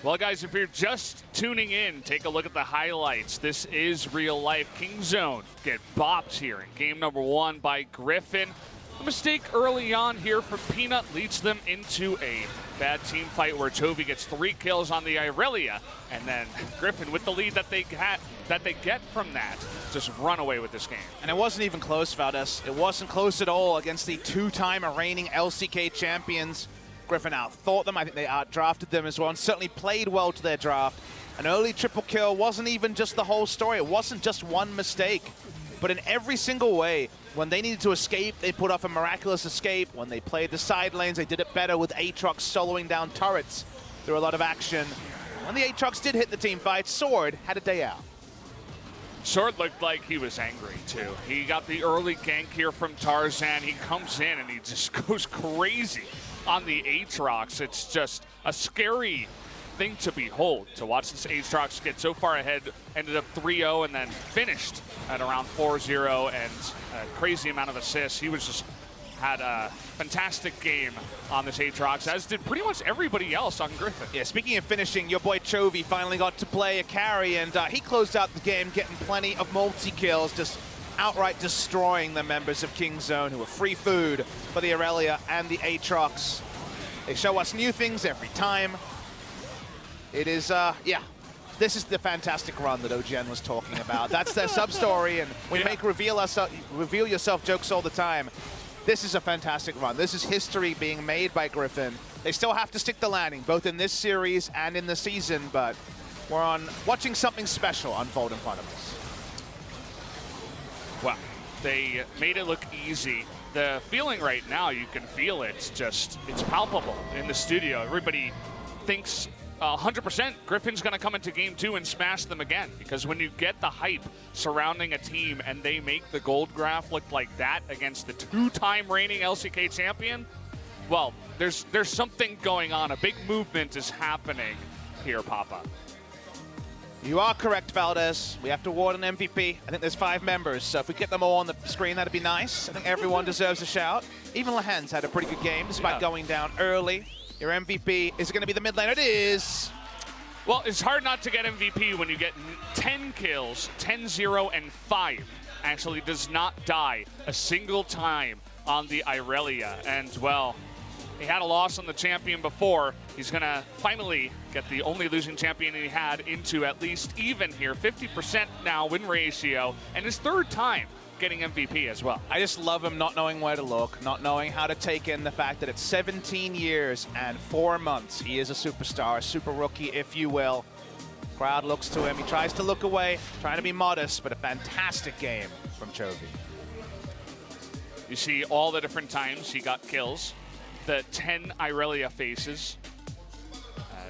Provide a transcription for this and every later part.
Well, guys, if you're just tuning in, take a look at the highlights. This is real life. Kingzone get bopped here in game number 1 by Griffin. A mistake early on here from Peanut leads them into a bad team fight where Chovy gets 3 kills on the Irelia, and then Griffin, with the lead that they get from that, just run away with this game. And it wasn't even close, Valdez. It wasn't close at all against the 2-time reigning LCK champions. Griffin outthought them. I think they outdrafted them as well, and certainly played well to their draft. An early triple kill wasn't even just the whole story. It wasn't just one mistake, but in every single way. When they needed to escape, they put off a miraculous escape. When they played the side lanes, they did it better with Aatrox soloing down turrets through a lot of action. When the Aatrox did hit the team fight, Sword had a day out. Sword looked like he was angry, too. He got the early gank here from Tarzan. He comes in and he just goes crazy on the Aatrox. It's just a scary thing to behold, to watch this Aatrox get so far ahead. Ended up 3-0 and then finished at around 4-0 and a crazy amount of assists. He was just had a fantastic game on this Aatrox, as did pretty much everybody else on Griffin. Yeah, speaking of finishing, your boy Chovy finally got to play a carry, and he closed out the game getting plenty of multi-kills, just outright destroying the members of Kingzone, who were free food for the Irelia and the Aatrox. They show us new things every time. It is, yeah, this is the fantastic run that OGN was talking about. That's their sub-story, and we make reveal yourself jokes all the time. This is a fantastic run. This is history being made by Griffin. They still have to stick the landing, both in this series and in the season, but we're watching something special unfold in front of us. Well, they made it look easy. The feeling right now, you can feel it. It's palpable in the studio. Everybody thinks 100% Griffin's going to come into game 2 and smash them again, because when you get the hype surrounding a team and they make the gold graph look like that against the 2-time reigning LCK champion, well, there's something going on. A big movement is happening here, Papa. You are correct, Valdez. We have to award an MVP. I think there's 5 members, so if we get them all on the screen, that'd be nice. I think everyone deserves a shout. Even Lahen's had a pretty good game, despite going down early. Your MVP, is it going to be the mid laner? It is. Well, it's hard not to get MVP when you get 10 kills, 10-0, and 5. Actually does not die a single time on the Irelia. And, well, he had a loss on the champion before. He's going to finally get the only losing champion he had into at least even here. 50% now win ratio, and his 3rd time getting MVP as well. I just love him not knowing where to look, not knowing how to take in the fact that it's 17 years and 4 months. He is a superstar, a super rookie, if you will. Crowd looks to him. He tries to look away, trying to be modest, but a fantastic game from Chovy. You see all the different times he got kills. The 10 Irelia faces.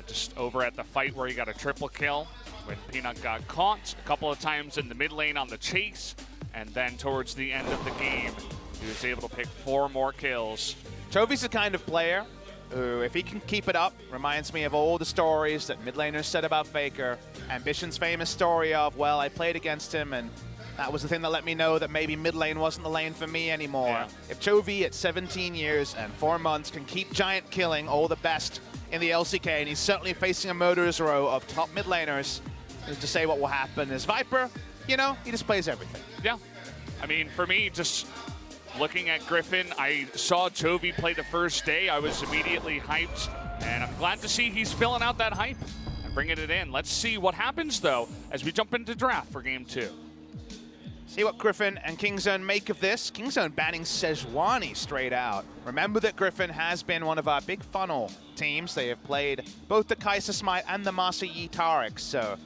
Just over at the fight where he got a triple kill when Peanut got caught. A couple of times in the mid lane on the chase. And then towards the end of the game, he was able to pick 4 more kills. Chovy's the kind of player who, if he can keep it up, reminds me of all the stories that mid laners said about FLICKR. Ambition's famous story of, well, I played against him, and that was the thing that let me know that maybe mid lane wasn't the lane for me anymore. Yeah. If Chovy at 17 years and 4 months can keep giant killing all the best in the LCK, and he's certainly facing a murderer's row of top mid laners, to say what will happen is Viper, you know, he just plays everything. Yeah. I mean, for me, just looking at Griffin, I saw Chovy play the first day. I was immediately hyped, and I'm glad to see he's filling out that hype and bringing it in. Let's see what happens, though, as we jump into draft for game 2. See what Griffin and Kingzone make of this. Kingzone banning Sejuani straight out. Remember that Griffin has been one of our big funnel teams. They have played both the Kai'Sa Smite and the Masa Yi Taric, so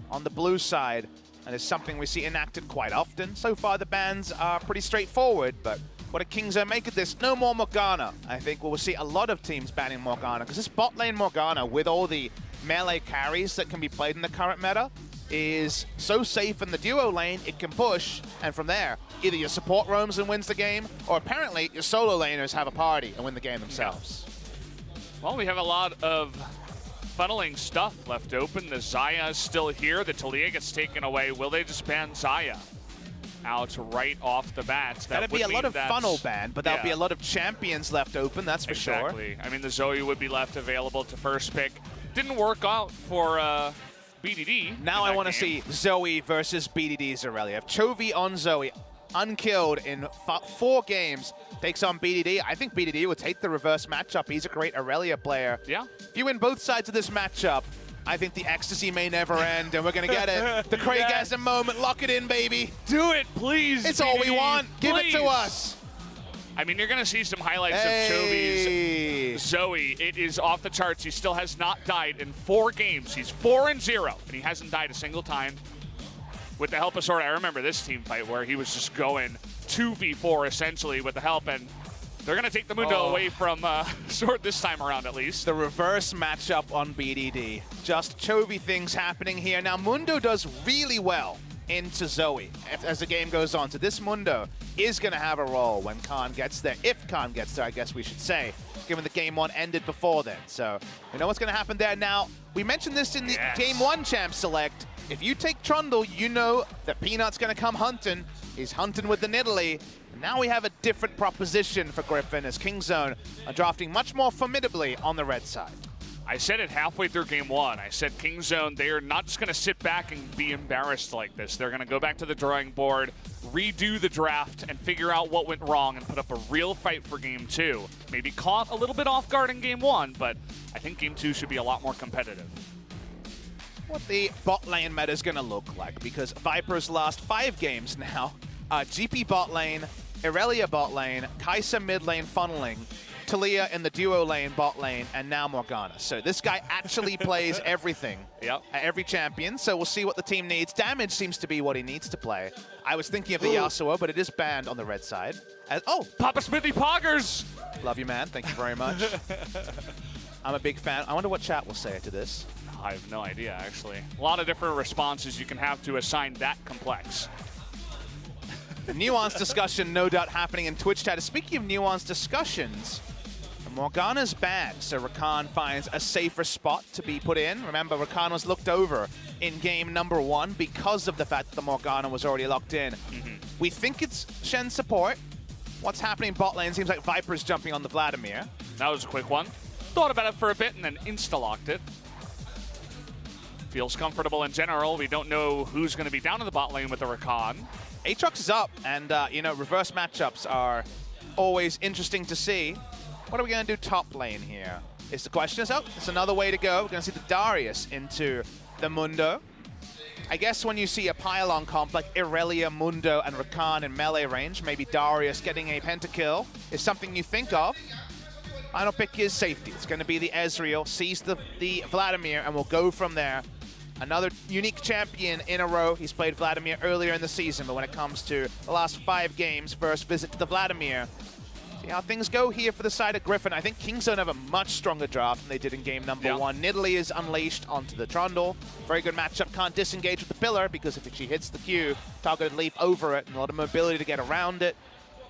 on the blue side, and it's something we see enacted quite often. So far, the bans are pretty straightforward, but what do Kingzone make of this? No more Morgana. I think we'll see a lot of teams banning Morgana, because this bot lane Morgana, with all the melee carries that can be played in the current meta, is so safe in the duo lane, it can push, and from there, either your support roams and wins the game, or apparently your solo laners have a party and win the game themselves. Well, we have a lot of funneling stuff left open. The Xayah is still here. The Taliyah gets taken away. Will they just ban Xayah out right off the bat? That'd be a lot of funnel ban, but there'll be a lot of champions left open, that's for sure. Exactly. I mean, the Zoe would be left available to first pick. Didn't work out for BDD. Now I want to see Zoe versus BDD Zareliev. Chovy on Zoe, unkilled in 4 games, takes on BDD. I think BDD will take the reverse matchup. He's a great Aurelia player. Yeah. If you win both sides of this matchup, I think the ecstasy may never end, and we're going to get it. The Craigasm moment. Lock it in, baby. Do it, please. It's all we want. Give it to us. I mean, you're going to see some highlights of Chovy's Zoe. It is off the charts. He still has not died in 4 games. He's 4-0, and he hasn't died a single time. With the help of Sword, I remember this team fight where he was just going 2v4 essentially with the help, and they're going to take the Mundo away from Sword this time around at least. The reverse matchup on BDD. Just Chovy things happening here. Now, Mundo does really well into Zoe as the game goes on. So this Mundo is going to have a role when Khan gets there. If Khan gets there, I guess we should say, given the game 1 ended before then. So you know what's going to happen there. Now, we mentioned this in the game 1 champ select. If you take Trundle, you know that Peanut's going to come hunting. He's hunting with the Nidalee. Now we have a different proposition for Griffin as Kingzone are drafting much more formidably on the red side. I said it halfway through game 1. I said Kingzone, they are not just going to sit back and be embarrassed like this. They're going to go back to the drawing board, redo the draft, and figure out what went wrong and put up a real fight for game 2. Maybe caught a little bit off guard in game 1, but I think game 2 should be a lot more competitive. What the bot lane meta is going to look like, because Viper's last 5 games now, GP bot lane, Aurelia bot lane, Kai'Sa mid lane funneling, Taliyah in the duo lane, bot lane, and now Morgana. So this guy actually plays everything at every champion, so we'll see what the team needs. Damage seems to be what he needs to play. I was thinking of the Yasuo, but it is banned on the red side. Papa Smithy Poggers! Love you, man. Thank you very much. I'm a big fan. I wonder what chat will say to this. I have no idea, actually. A lot of different responses you can have to assign that complex. Nuanced discussion, no doubt, happening in Twitch chat. Speaking of nuanced discussions, Morgana's banned, so Rakan finds a safer spot to be put in. Remember, Rakan was looked over in game number 1 because of the fact that the Morgana was already locked in. We think it's Shen support. What's happening bot lane? Seems like Viper's jumping on the Vladimir. That was a quick one. Thought about it for a bit and then insta-locked it. Feels comfortable in general. We don't know who's going to be down in the bot lane with the Rakan. Aatrox is up, and you know, reverse matchups are always interesting to see. What are we going to do top lane here? Is the question. So it's another way to go. We're going to see the Darius into the Mundo. I guess when you see a pylon comp like Aurelia, Mundo, and Rakan in melee range, maybe Darius getting a pentakill is something you think of. Final pick is safety. It's going to be the Ezreal, sees the Vladimir, and we'll go from there. Another unique champion in a row. He's played Vladimir earlier in the season, but when it comes to the last 5 games, first visit to the Vladimir. See how things go here for the side of Griffin. I think Kingzone have a much stronger draft than they did in game number 1. Nidalee is unleashed onto the Trundle. Very good matchup. Can't disengage with the pillar because if she hits the Q, targeted leap over it and a lot of mobility to get around it.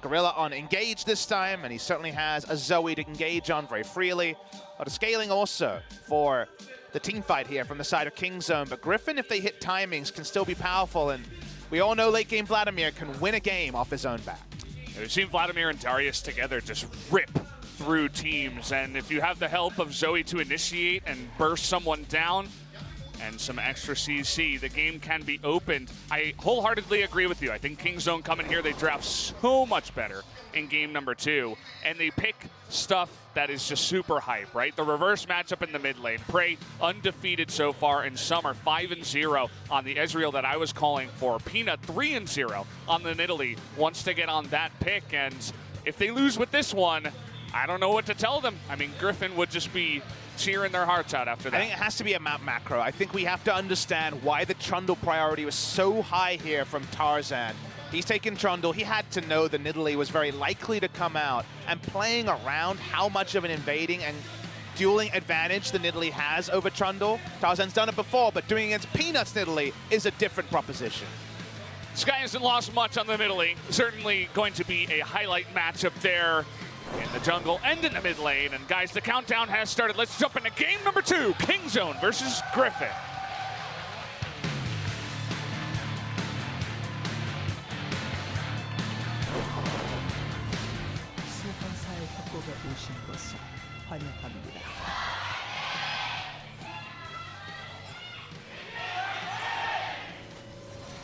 Gorilla on engage this time, and he certainly has a Zoe to engage on very freely. A lot of scaling also for the team fight here from the side of Kingzone. But Griffin, if they hit timings, can still be powerful, and we all know late game Vladimir can win a game off his own back. We've seen Vladimir and Darius together just rip through teams, and if you have the help of Zoe to initiate and burst someone down and some extra CC, the game can be opened. I wholeheartedly agree with you. I think Kingzone coming here, they draft so much better in game number 2, and they pick stuff that is just super hype, right? The reverse matchup in the mid lane. Prey undefeated so far in summer, 5-0 on the Ezreal that I was calling for. Peanut 3-0 on the Nidalee wants to get on that pick, and if they lose with this one, I don't know what to tell them. I mean, Griffin would just be cheering their hearts out after that. I think it has to be a map macro. I think we have to understand why the Trundle priority was so high here from Tarzan. He's taken Trundle. He had to know the Nidalee was very likely to come out, and playing around how much of an invading and dueling advantage the Nidalee has over Trundle. Tarzan's done it before, but doing it against Peanut's Nidalee is a different proposition. Sky hasn't lost much on the Nidalee. Certainly going to be a highlight matchup there in the jungle and in the mid lane. And guys, the countdown has started. Let's jump into game number 2, Kingzone versus Griffin.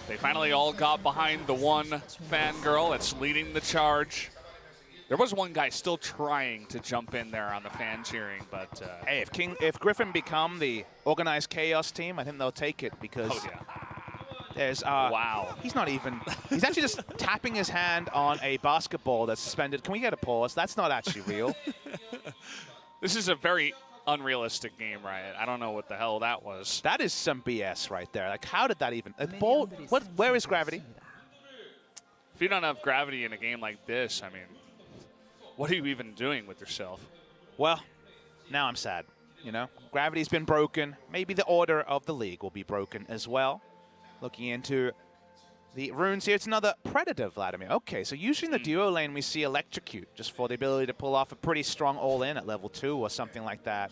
They finally all got behind the one fangirl that's leading the charge. There was one guy still trying to jump in there on the fan cheering, but hey, if Griffin become the organized chaos team, I think they'll take it because there's wow. He's actually just tapping his hand on a basketball that's suspended. Can we get a pause? That's not actually real. This is a very unrealistic game, Riot. I don't know what the hell that was. That is some BS right there. Like, how did that even? A ball? What? Where is gravity? If you don't have gravity in a game like this, I mean, what are you even doing with yourself? Well, now I'm sad. You know, gravity's been broken. Maybe the order of the league will be broken as well. Looking into the runes here, it's another Predator, Vladimir. Okay, so usually in the duo lane we see Electrocute, just for the ability to pull off a pretty strong all-in at level 2 or something like that.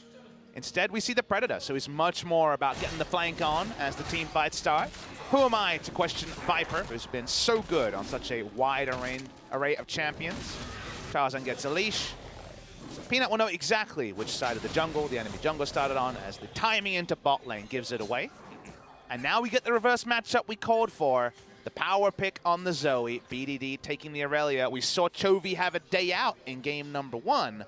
Instead, we see the Predator, so he's much more about getting the flank on as the team fights start. Who am I to question Viper, who's been so good on such a wide array of champions? Tarzan gets a leash. Peanut will know exactly which side of the jungle the enemy jungle started on, as the timing into bot lane gives it away. And now we get the reverse matchup we called for. The power pick on the Zoe, BDD taking the Aurelia. We saw Chovy have a day out in game number 1.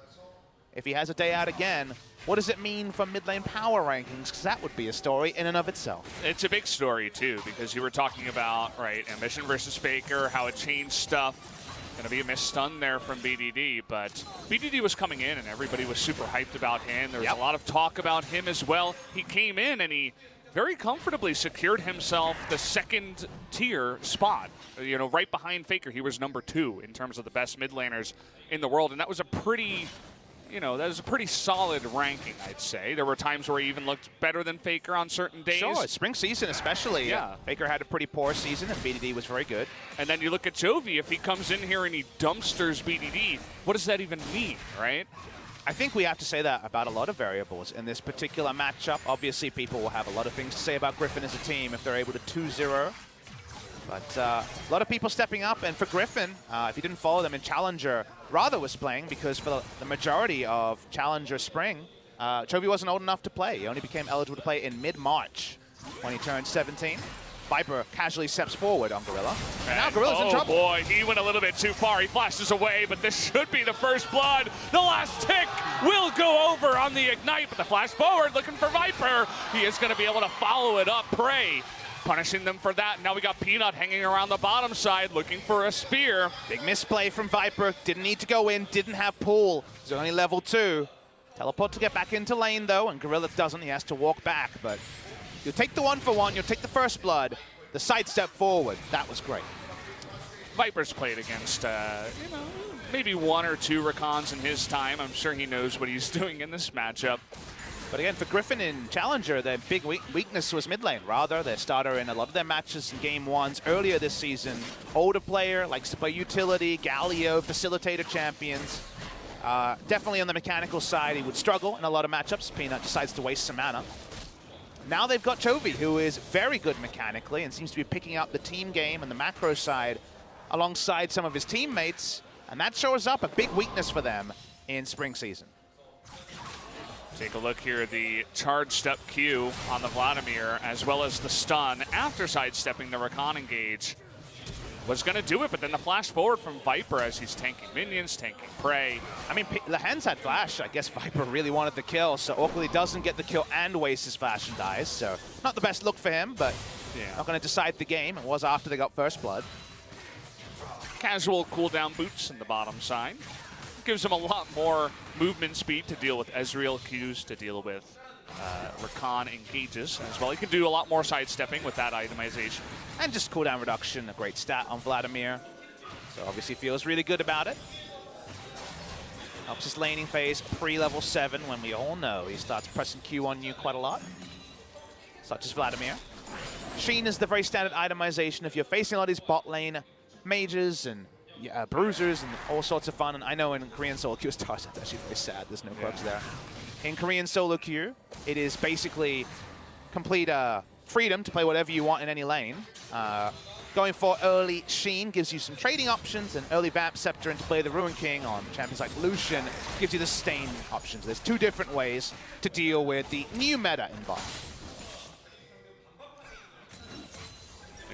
If he has a day out again, what does it mean for mid lane power rankings? Because that would be a story in and of itself. It's a big story, too, because you were talking about, right, Ambition versus FLICKR, how it changed stuff. Going to be a missed stun there from BDD, but BDD was coming in and everybody was super hyped about him. There was a lot of talk about him as well. He came in and he very comfortably secured himself the second tier spot. You know, right behind FLICKR, he was number 2 in terms of the best mid laners in the world, and that was a pretty, you know, that was a pretty solid ranking, I'd say. There were times where he even looked better than FLICKR on certain days. Sure, spring season especially. Yeah. FLICKR had a pretty poor season, and BDD was very good. And then you look at Chovy, if he comes in here and he dumpsters BDD, what does that even mean, right? I think we have to say that about a lot of variables in this particular matchup. Obviously, people will have a lot of things to say about Griffin as a team if they're able to 2-0. But a lot of people stepping up. And for Griffin, if you didn't follow them in Challenger, Rather was playing because for the majority of Challenger Spring, Chovy wasn't old enough to play. He only became eligible to play in mid-March when he turned 17. Viper casually steps forward on Gorilla. And now Gorilla's in trouble. Oh boy, he went a little bit too far. He flashes away, but this should be the first blood. The last tick will go over on the Ignite, but the flash forward looking for Viper. He is going to be able to follow it up. Prey punishing them for that. Now we got Peanut hanging around the bottom side looking for a spear. Big misplay from Viper. Didn't need to go in, didn't have pull. He's only level 2. Teleport to get back into lane though, and Gorilla doesn't. He has to walk back, but you'll take the 1-for-1, you'll take the first blood. The sidestep forward, that was great. Viper's played against, you know, maybe 1 or 2 Recons in his time. I'm sure he knows what he's doing in this matchup. But again, for Griffin in Challenger, their big weakness was mid lane. Rather, their starter in a lot of their matches in game 1s earlier this season. Older player, likes to play utility, Galio, facilitator champions. Definitely on the mechanical side, he would struggle in a lot of matchups. Peanut decides to waste some mana. Now they've got Chovy, who is very good mechanically and seems to be picking up the team game and the macro side alongside some of his teammates. And that shows up a big weakness for them in spring season. Take a look here at the charge step Q on the Vladimir, as well as the stun after sidestepping the Recon engage. Was going to do it, but then the flash forward from Viper as he's tanking minions, tanking prey. I mean, Lehens had flash. I guess Viper really wanted the kill, so awkwardly doesn't get the kill and wastes his flash and dies. So not the best look for him, but not going to decide the game. It was after they got first blood. Casual cooldown boots in the bottom side. Gives him a lot more movement speed to deal with Ezreal Qs, to deal with Recon engages as well. He can do a lot more sidestepping with that itemization. And just cooldown reduction, a great stat on Vladimir. So obviously feels really good about it. Helps his laning phase pre-level 7 when we all know he starts pressing Q on you quite a lot. Such as Vladimir. Sheen is the very standard itemization if you're facing a lot of these bot lane mages and bruisers and all sorts of fun. And I know in Korean solo queue, it's actually very sad. There's no perks there. In Korean solo queue, it is basically complete freedom to play whatever you want in any lane. Going for early Sheen gives you some trading options, and early Vamp Scepter into play the Ruin King on champions like Lucian gives you the Stain options. There's 2 different ways to deal with the new meta in bot.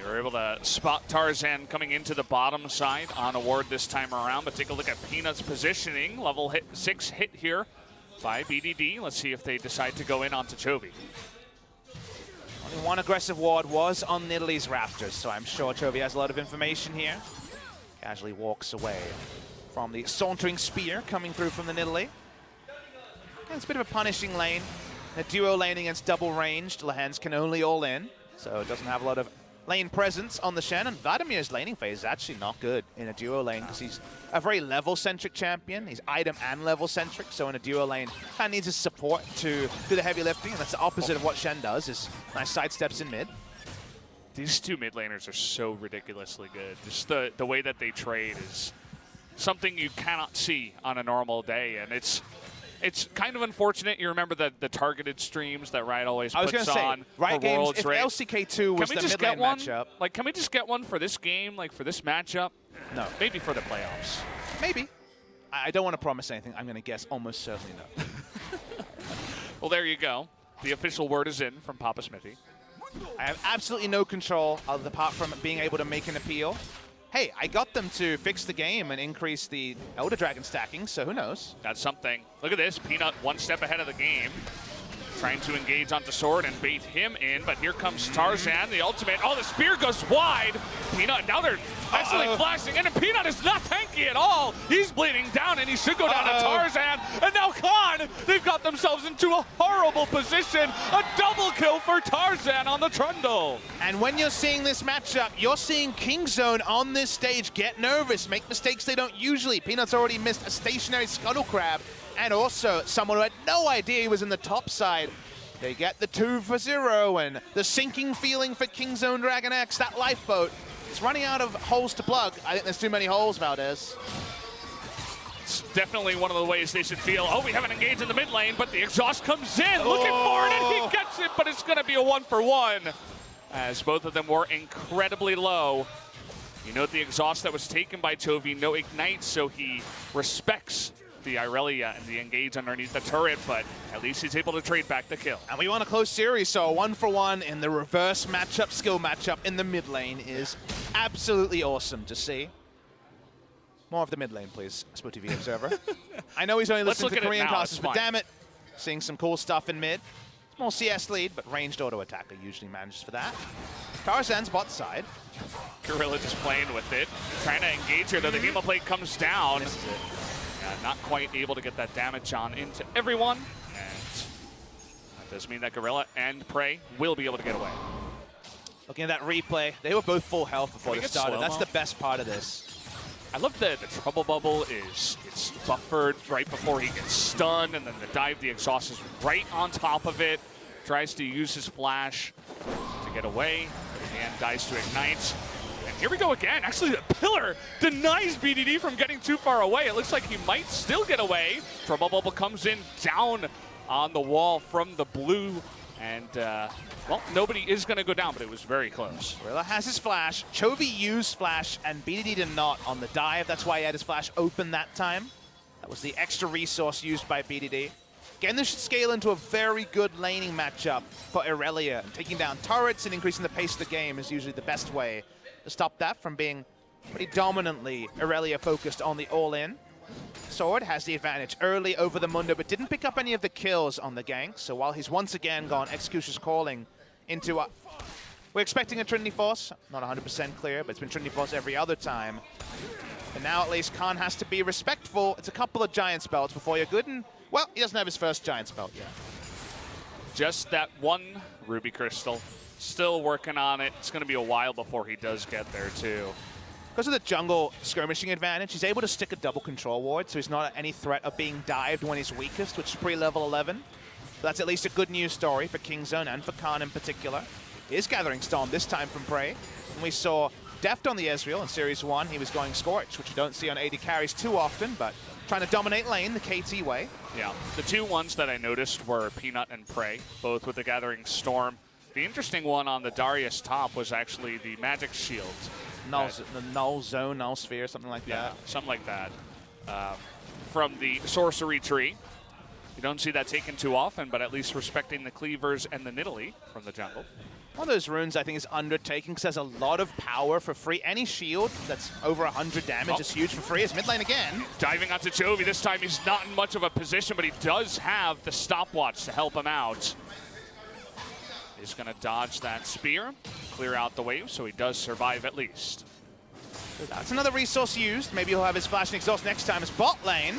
They were able to spot Tarzan coming into the bottom side on a ward this time around, but take a look at Peanut's positioning. Level 6 hit here by BDD. Let's see if they decide to go in onto Chovy. Only one aggressive ward was on Nidalee's Raptors, so I'm sure Chovy has a lot of information here. Casually walks away from the sauntering spear coming through from the Nidalee. And it's a bit of a punishing lane. In a duo lane against double ranged, Lehens can only all in, so it doesn't have a lot of lane presence on the Shen. And Vladimir's laning phase is actually not good in a duo lane because he's a very level-centric champion. He's item and level-centric, so in a duo lane, kind of needs his support to do the heavy lifting, and that's the opposite of what Shen does, is nice sidesteps in mid. These two mid laners are so ridiculously good. Just the way that they trade is something you cannot see on a normal day, and it's kind of unfortunate. You remember the targeted streams that Riot always puts on Riot for games, Worlds, if right? LCK2 was the mid lane matchup. Like, can we just get one for this game, like for this matchup? No. Maybe for the playoffs. Maybe. I don't want to promise anything. I'm going to guess almost certainly no. Well, there you go. The official word is in from Papa Smithy. I have absolutely no control apart from being able to make an appeal. Hey, I got them to fix the game and increase the Elder Dragon stacking, so who knows? That's something. Look at this. Peanut one step ahead of the game. Trying to engage onto Sword and bait him in, but here comes Tarzan, the ultimate. Oh, the spear goes wide. Peanut, now they're actually flashing in, and Peanut is not tanky at all. He's bleeding down, and he should go down to Tarzan. And now Khan, they've got themselves into a horrible position. A double kill for Tarzan on the Trundle. And when you're seeing this matchup, you're seeing Kingzone on this stage get nervous, make mistakes they don't usually. Peanut's already missed a stationary Scuttle Crab, and also someone who had no idea he was in the top side. They get the 2 for 0, and the sinking feeling for Kingzone DragonX, that lifeboat, it's running out of holes to plug. I think there's too many holes, Valdez. It's definitely one of the ways they should feel. Oh, we haven't engaged in the mid lane, but the exhaust comes in, looking for it, and he gets it, but it's going to be a 1-for-1, as both of them were incredibly low. You note the exhaust that was taken by Chovy, no ignite, so he respects the Irelia and the engage underneath the turret, but at least he's able to trade back the kill. And we want a close series, so a 1-for-1 in the reverse matchup, skill matchup in the mid lane is absolutely awesome to see. More of the mid lane, please, Spo TV Observer. I know he's only listening to Korean classes, but damn it, seeing some cool stuff in mid. Small CS lead, but ranged auto attacker usually manages for that. Tarzan's bot side. Gorilla just playing with it, trying to engage her, though the hemoplate comes down. Not quite able to get that damage on into everyone, and that does mean that Gorilla and Prey will be able to get away. Looking at that replay, they were both full health before they started. That's the best part of this. I love that the trouble bubble it's buffered right before he gets stunned, and then the dive, the exhaust is right on top of it. Tries to use his flash to get away, and dies to ignite. Here we go again. Actually, the pillar denies BDD from getting too far away. It looks like he might still get away. Trouble Bubble comes in down on the wall from the blue. And, well, nobody is going to go down, but it was very close. Gorilla has his flash. Chovy used flash, and BDD did not on the dive. That's why he had his flash open that time. That was the extra resource used by BDD. Again, this should scale into a very good laning matchup for Irelia. And taking down turrets and increasing the pace of the game is usually the best way to stop that from being pretty dominantly Irelia focused on the all-in. Sword has the advantage early over the Mundo, but didn't pick up any of the kills on the gank. So while he's once again gone Executioner's Calling into a... We're expecting a Trinity Force. Not 100% clear, but it's been Trinity Force every other time. And now at least Khan has to be respectful. It's a couple of giant spells before you're good, and well, he doesn't have his first giant spell yet. Just that one Ruby Crystal. Still working on it. It's going to be a while before he does get there, too. Because of the jungle skirmishing advantage, he's able to stick a double control ward, so he's not at any threat of being dived when he's weakest, which is pre-level 11. So that's at least a good news story for Kingzone and for Khan in particular. He is gathering Storm, this time from Prey. And we saw Deft on the Ezreal in Series 1. He was going Scorch, which you don't see on AD carries too often, but trying to dominate lane the KT way. Yeah, the two ones that I noticed were Peanut and Prey, both with the Gathering Storm. The interesting one on the Darius top was actually the Magic Shield. The null zone, null sphere, something like that. Something like that. From the sorcery tree. You don't see that taken too often, but at least respecting the cleavers and the Nidalee from the jungle. One of those runes I think is undertaken because there's a lot of power for free. Any shield that's over 100 damage is huge for free. It's mid lane again. Diving onto Chovy. This time he's not in much of a position, but he does have the stopwatch to help him out. He's going to dodge that spear, clear out the wave, so he does survive at least. That's another resource used. Maybe he'll have his flash and exhaust next time. It's bot lane.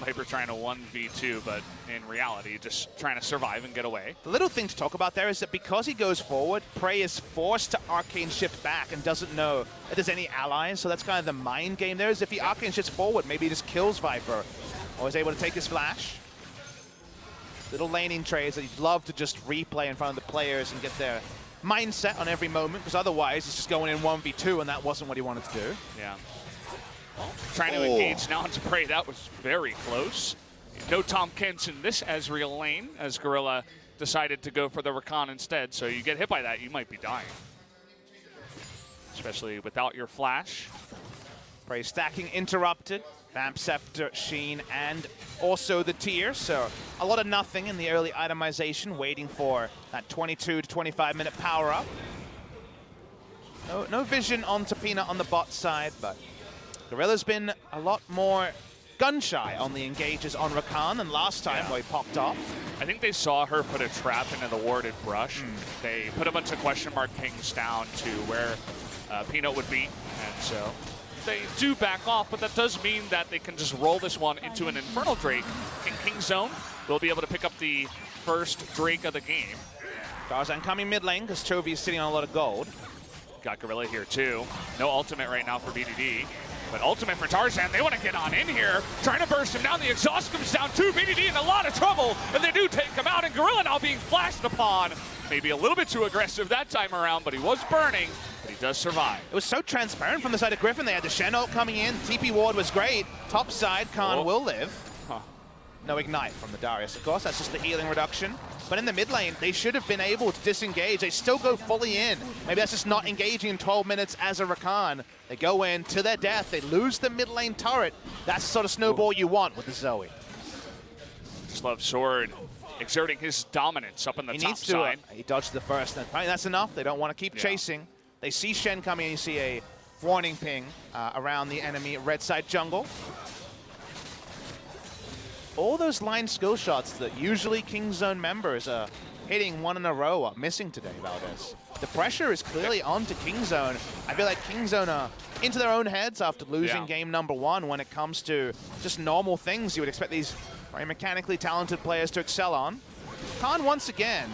Viper trying to 1v2, but in reality, just trying to survive and get away. The little thing to talk about there is that because he goes forward, Prey is forced to arcane shift back and doesn't know if there's any allies, so that's kind of the mind game there, is if he arcane shifts forward, maybe he just kills Viper, or is able to take his flash. Little laning trades that he'd love to just replay in front of the players and get their mindset on every moment, because otherwise he's just going in 1v2, and that wasn't what he wanted to do. Yeah. Trying to engage now into Prey. That was very close. No Tom Kent in this Ezreal lane as Gorilla decided to go for the Rakan instead. So you get hit by that, you might be dying. Especially without your flash. Prey stacking interrupted. Vamp Scepter, Sheen, and also the tier. So a lot of nothing in the early itemization, waiting for that 22 to 25 minute power up. No vision onto Peanut on the bot side, but Gorilla's been a lot more gun-shy on the engages on Rakan than last time where he popped off. I think they saw her put a trap into the warded brush. They put a bunch of question mark pings down to where Peanut would be, and so they do back off, but that does mean that they can just roll this one into an Infernal Drake. In King Zone, they'll be able to pick up the first Drake of the game. Tarzan coming mid lane because Chovy is sitting on a lot of gold. Got Gorilla here too. No ultimate right now for BDD. But ultimate for Tarzan, they want to get on in here, trying to burst him down. The exhaust comes down to BDD in a lot of trouble, and they do take him out, and Gorilla now being flashed upon. Maybe a little bit too aggressive that time around, but he was burning, but he does survive. It was so transparent from the side of Griffin. They had the Shen ult coming in. TP ward was great. Top side, Khan will live. No ignite from the Darius, of course. That's just the healing reduction. But in the mid lane, they should have been able to disengage. They still go fully in. Maybe that's just not engaging in 12 minutes as a Rakan. They go in to their death. They lose the mid lane turret. That's the sort of snowball you want with the Zoe. Just love Sword exerting his dominance up on the top side. He dodged the first. And that's enough. They don't want to keep chasing. They see Shen coming, and you see a warning ping around the enemy red side jungle. All those line skill shots that usually King Zone members are hitting one in a row are missing today, Valdez. The pressure is clearly on to King Zone. I feel like King Zone are into their own heads after losing game number one when it comes to just normal things you would expect these very mechanically talented players to excel on. Khan, once again,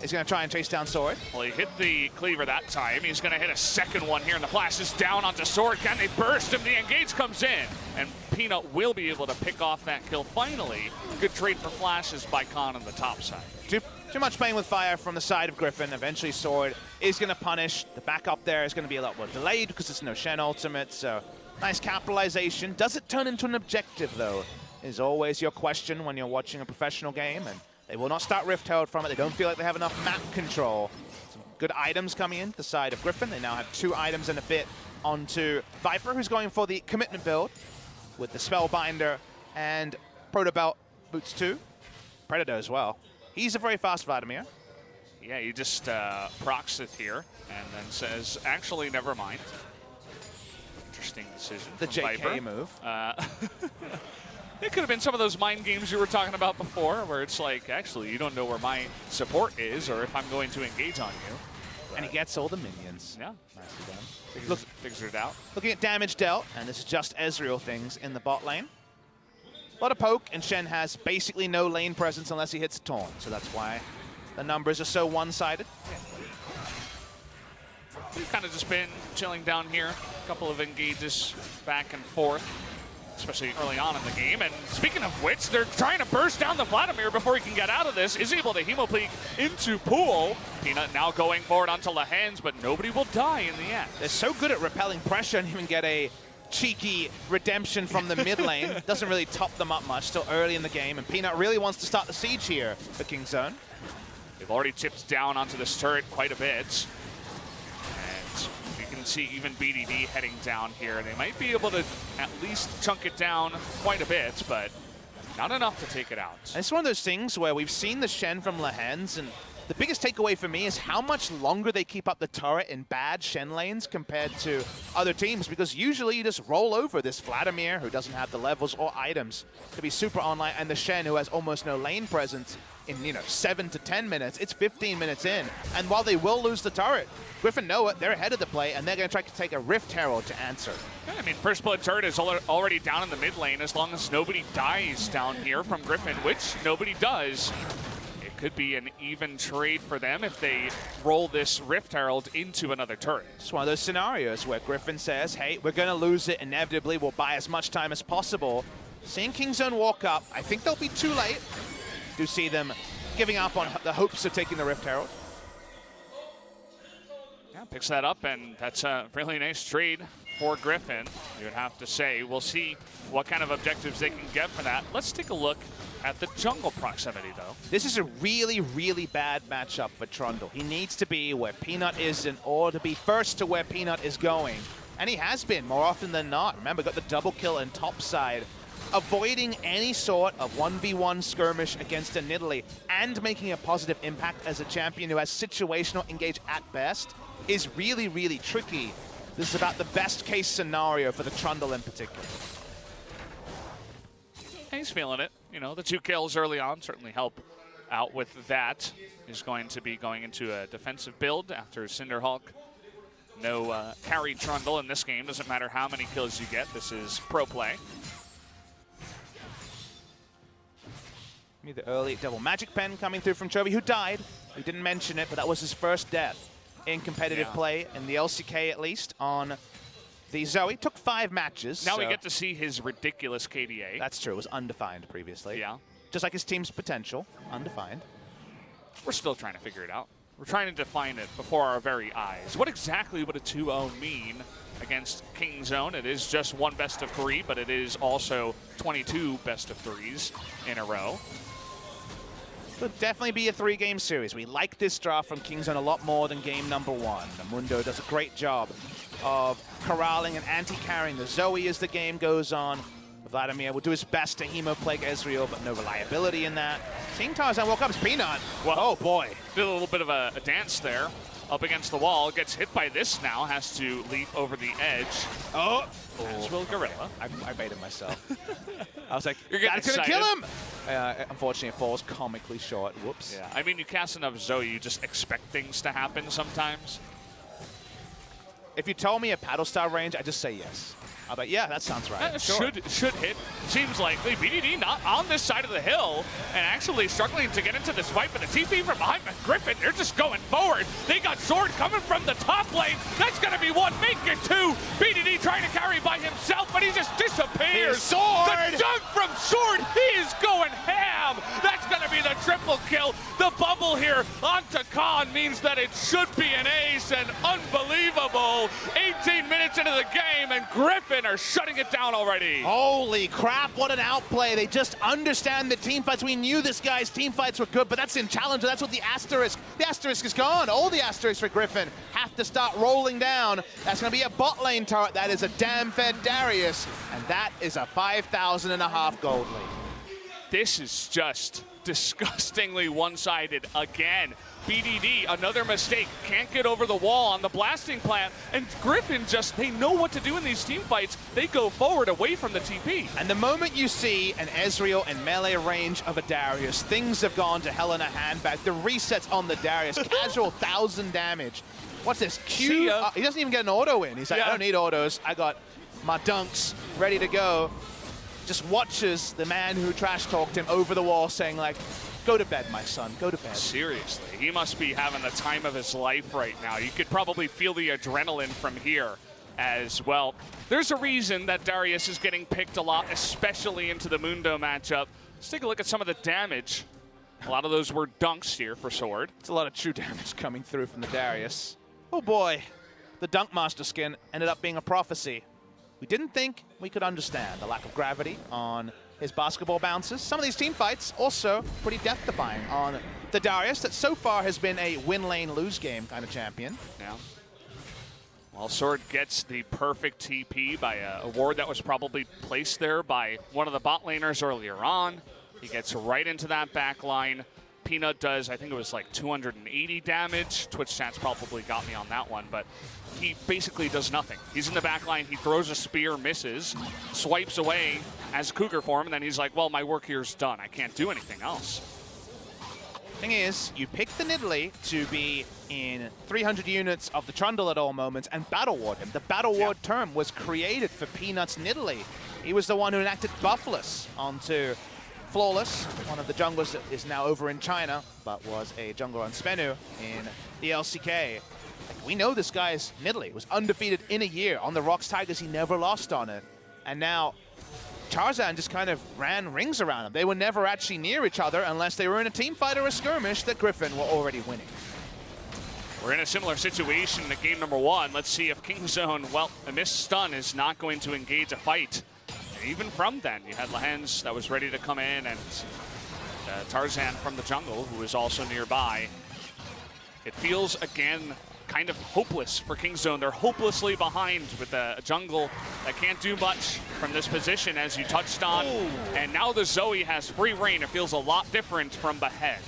is going to try and chase down Sword. Well, he hit the cleaver that time. He's going to hit a second one here, and the flash is down onto Sword. Can they burst him? The engage comes in, and Peanut will be able to pick off that kill finally. Good trade for flashes by Khan on the top side. Too much playing with fire from the side of Griffin. Eventually, Sword is going to punish. The backup there is going to be a lot more delayed because it's no Shen ultimate, so nice capitalization. Does it turn into an objective, though, is always your question when you're watching a professional game, and they will not start Rift Herald from it. They don't feel like they have enough map control. Some good items coming in the side of Griffin. They now have 2 items and a bit onto Viper, who's going for the commitment build with the Spellbinder and Proto Belt Boots 2. Predator as well. He's a very fast Vladimir. Yeah, he just procs it here and then says, actually, never mind. Interesting decision. The from JK Viper. move. It could have been some of those mind games you were talking about before, where it's like, actually, you don't know where my support is or if I'm going to engage on you. And he gets all the minions. Yeah. Nicely done. Figures it out. Looking at damage dealt, and this is just Ezreal things in the bot lane. A lot of poke, and Shen has basically no lane presence unless he hits a taunt, so that's why the numbers are so one-sided. We've kind of just been chilling down here. A couple of engages back and forth, especially early on in the game. And speaking of which, they're trying to burst down the Vladimir before he can get out of this. Is able to Hemopleek into Pool. Peanut now going forward onto Lahens, but nobody will die in the end. They're so good at repelling pressure and even get a cheeky redemption from the mid lane. Doesn't really top them up much, still early in the game. And Peanut really wants to start the siege here for King Zone. They've already tipped down onto this turret quite a bit. And you can see even BDD heading down here. They might be able to at least chunk it down quite a bit, but Not enough to take it out. And it's one of those things where we've seen the Shen from Lehens, and the biggest takeaway for me is how much longer they keep up the turret in bad Shen lanes compared to other teams, because usually you just roll over this Vladimir, who doesn't have the levels or items to be super online, and the Shen, who has almost no lane presence in, 7 to 10 minutes. It's 15 minutes in, and while they will lose the turret, Griffin know it, they're ahead of the play, and they're going to try to take a Rift Herald to answer. Yeah, I mean, First Blood turret is already down in the mid lane. As long as nobody dies down here from Griffin, which nobody does, it could be an even trade for them if they roll this Rift Herald into another turret. It's one of those scenarios where Griffin says, hey, we're going to lose it inevitably, we'll buy as much time as possible. Seeing Kingzone walk up, I think they'll be too late. Do see them giving up on the hopes of taking the Rift Herald. Yeah, picks that up, and that's a really nice trade for Griffin, you would have to say. We'll see what kind of objectives they can get for that. Let's take a look at the jungle proximity, though. This is a really, really bad matchup for Trundle. He needs to be where Peanut is in order to be first to where Peanut is going. And he has been more often than not. Remember, got the double kill in top side, avoiding any sort of 1v1 skirmish against a Nidalee and making a positive impact as a champion who has situational engage at best is really, really tricky. This is about the best case scenario for the Trundle in particular. He's feeling it. The 2 kills early on certainly help out with that. He's going to be going into a defensive build after Cinderhawk. No carry Trundle in this game. Doesn't matter how many kills you get. This is pro play. The early double magic pen coming through from Chovy, who died. We didn't mention it, but that was his first death in competitive play, in the LCK at least, on the Zoe. Took 5 matches. Now we get to see his ridiculous KDA. That's true. It was undefined previously. Yeah. Just like his team's potential. Undefined. We're still trying to figure it out. We're trying to define it before our very eyes. What exactly would a 2-0 mean against Kingzone? It is just 1 best of 3, but it is also 22 best of 3s in a row. Could definitely be a 3-game series. We like this draft from Kingzone a lot more than game number 1. The Mundo does a great job of corralling and anti-carrying the Zoe as the game goes on. Vladimir will do his best to hemo-plague Ezreal, but no reliability in that. Seeing Tarzan walk up, it's Peanut. Well, oh boy. Did a little bit of a dance there. Up against the wall, gets hit by this now, has to leap over the edge. Oh! As will Gorilla. I baited myself. I was like, You're getting that's gonna excited. kill him! Unfortunately, it falls comically short. Whoops. Yeah, I mean, you cast enough Zoe, you just expect things to happen sometimes. If you told me a paddle star range, I'd just say yes. I'm like, yeah, that sounds right. Sure. Should hit. Seems likely. BDD not on this side of the hill and actually struggling to get into this fight, but the TP from behind Griffin, they're just going forward. They got Sword coming from the top lane. That's going to be 1, make it 2. BDD trying to carry by himself, but he just disappears. Sword! The dunk from Sword, he is going ham. That's going to be the triple kill. The bubble here onto Khan means that it should be an ace, and unbelievable. 18 minutes into the game, and Griffin are shutting it down already. Holy crap, what an outplay. They just understand the team fights. We knew this guy's team fights were good, but that's in Challenger. That's what the asterisk is gone. All the asterisks for Griffin have to start rolling down. That's going to be a bot lane turret. That is a damn fed Darius, and that is a 5,500 gold lead. This is just disgustingly one-sided again. BDD, another mistake, can't get over the wall on the blasting plant, and Griffin just, they know what to do in these team fights. They go forward away from the TP. And the moment you see an Ezreal in melee range of a Darius, things have gone to hell in a handbag. The resets on the Darius, casual 1,000 damage. What's this? Q? He doesn't even get an auto in. He's like, I don't need autos. I got my dunks ready to go. Just watches the man who trash talked him over the wall saying like, go to bed, my son, go to bed. Seriously, he must be having the time of his life right now. You could probably feel the adrenaline from here as well. There's a reason that Darius is getting picked a lot, especially into the Mundo matchup. Let's take a look at some of the damage. A lot of those were dunks here for Sword. It's a lot of true damage coming through from the Darius. Oh boy, the Dunk Master skin ended up being a prophecy. We didn't think we could understand the lack of gravity on his basketball bounces. Some of these team fights also pretty death-defying on the Darius that so far has been a win lane, lose game kind of champion. Yeah. Well, Sword gets the perfect TP by a ward that was probably placed there by one of the bot laners earlier on. He gets right into that back line. Peanut does, I think it was like 280 damage. Twitch chat's probably got me on that one, but he basically does nothing. He's in the back line, he throws a spear, misses, swipes away as Cougar form, and then he's like, well, my work here's done. I can't do anything else. Thing is, you pick the Nidalee to be in 300 units of the Trundle at all moments and Battle Ward him. The Battle Ward term was created for Peanut's Nidalee. He was the one who enacted Buffless onto Flawless, one of the junglers that is now over in China, but was a jungler on Spenu in the LCK. Like, we know this guy's Nidalee was undefeated in a year. On the Rocks Tigers, he never lost on it. And now Tarzan just kind of ran rings around him. They were never actually near each other unless they were in a team fight or a skirmish that Griffin were already winning. We're in a similar situation in game number 1. Let's see if Kingzone, well, a missed stun is not going to engage a fight. And even from then, you had Lehens that was ready to come in, and Tarzan from the jungle, who is also nearby. It feels, again, kind of hopeless for Kingzone. They're hopelessly behind with a jungle that can't do much from this position, as you touched on. Ooh. And now the Zoe has free reign. It feels a lot different from Behead.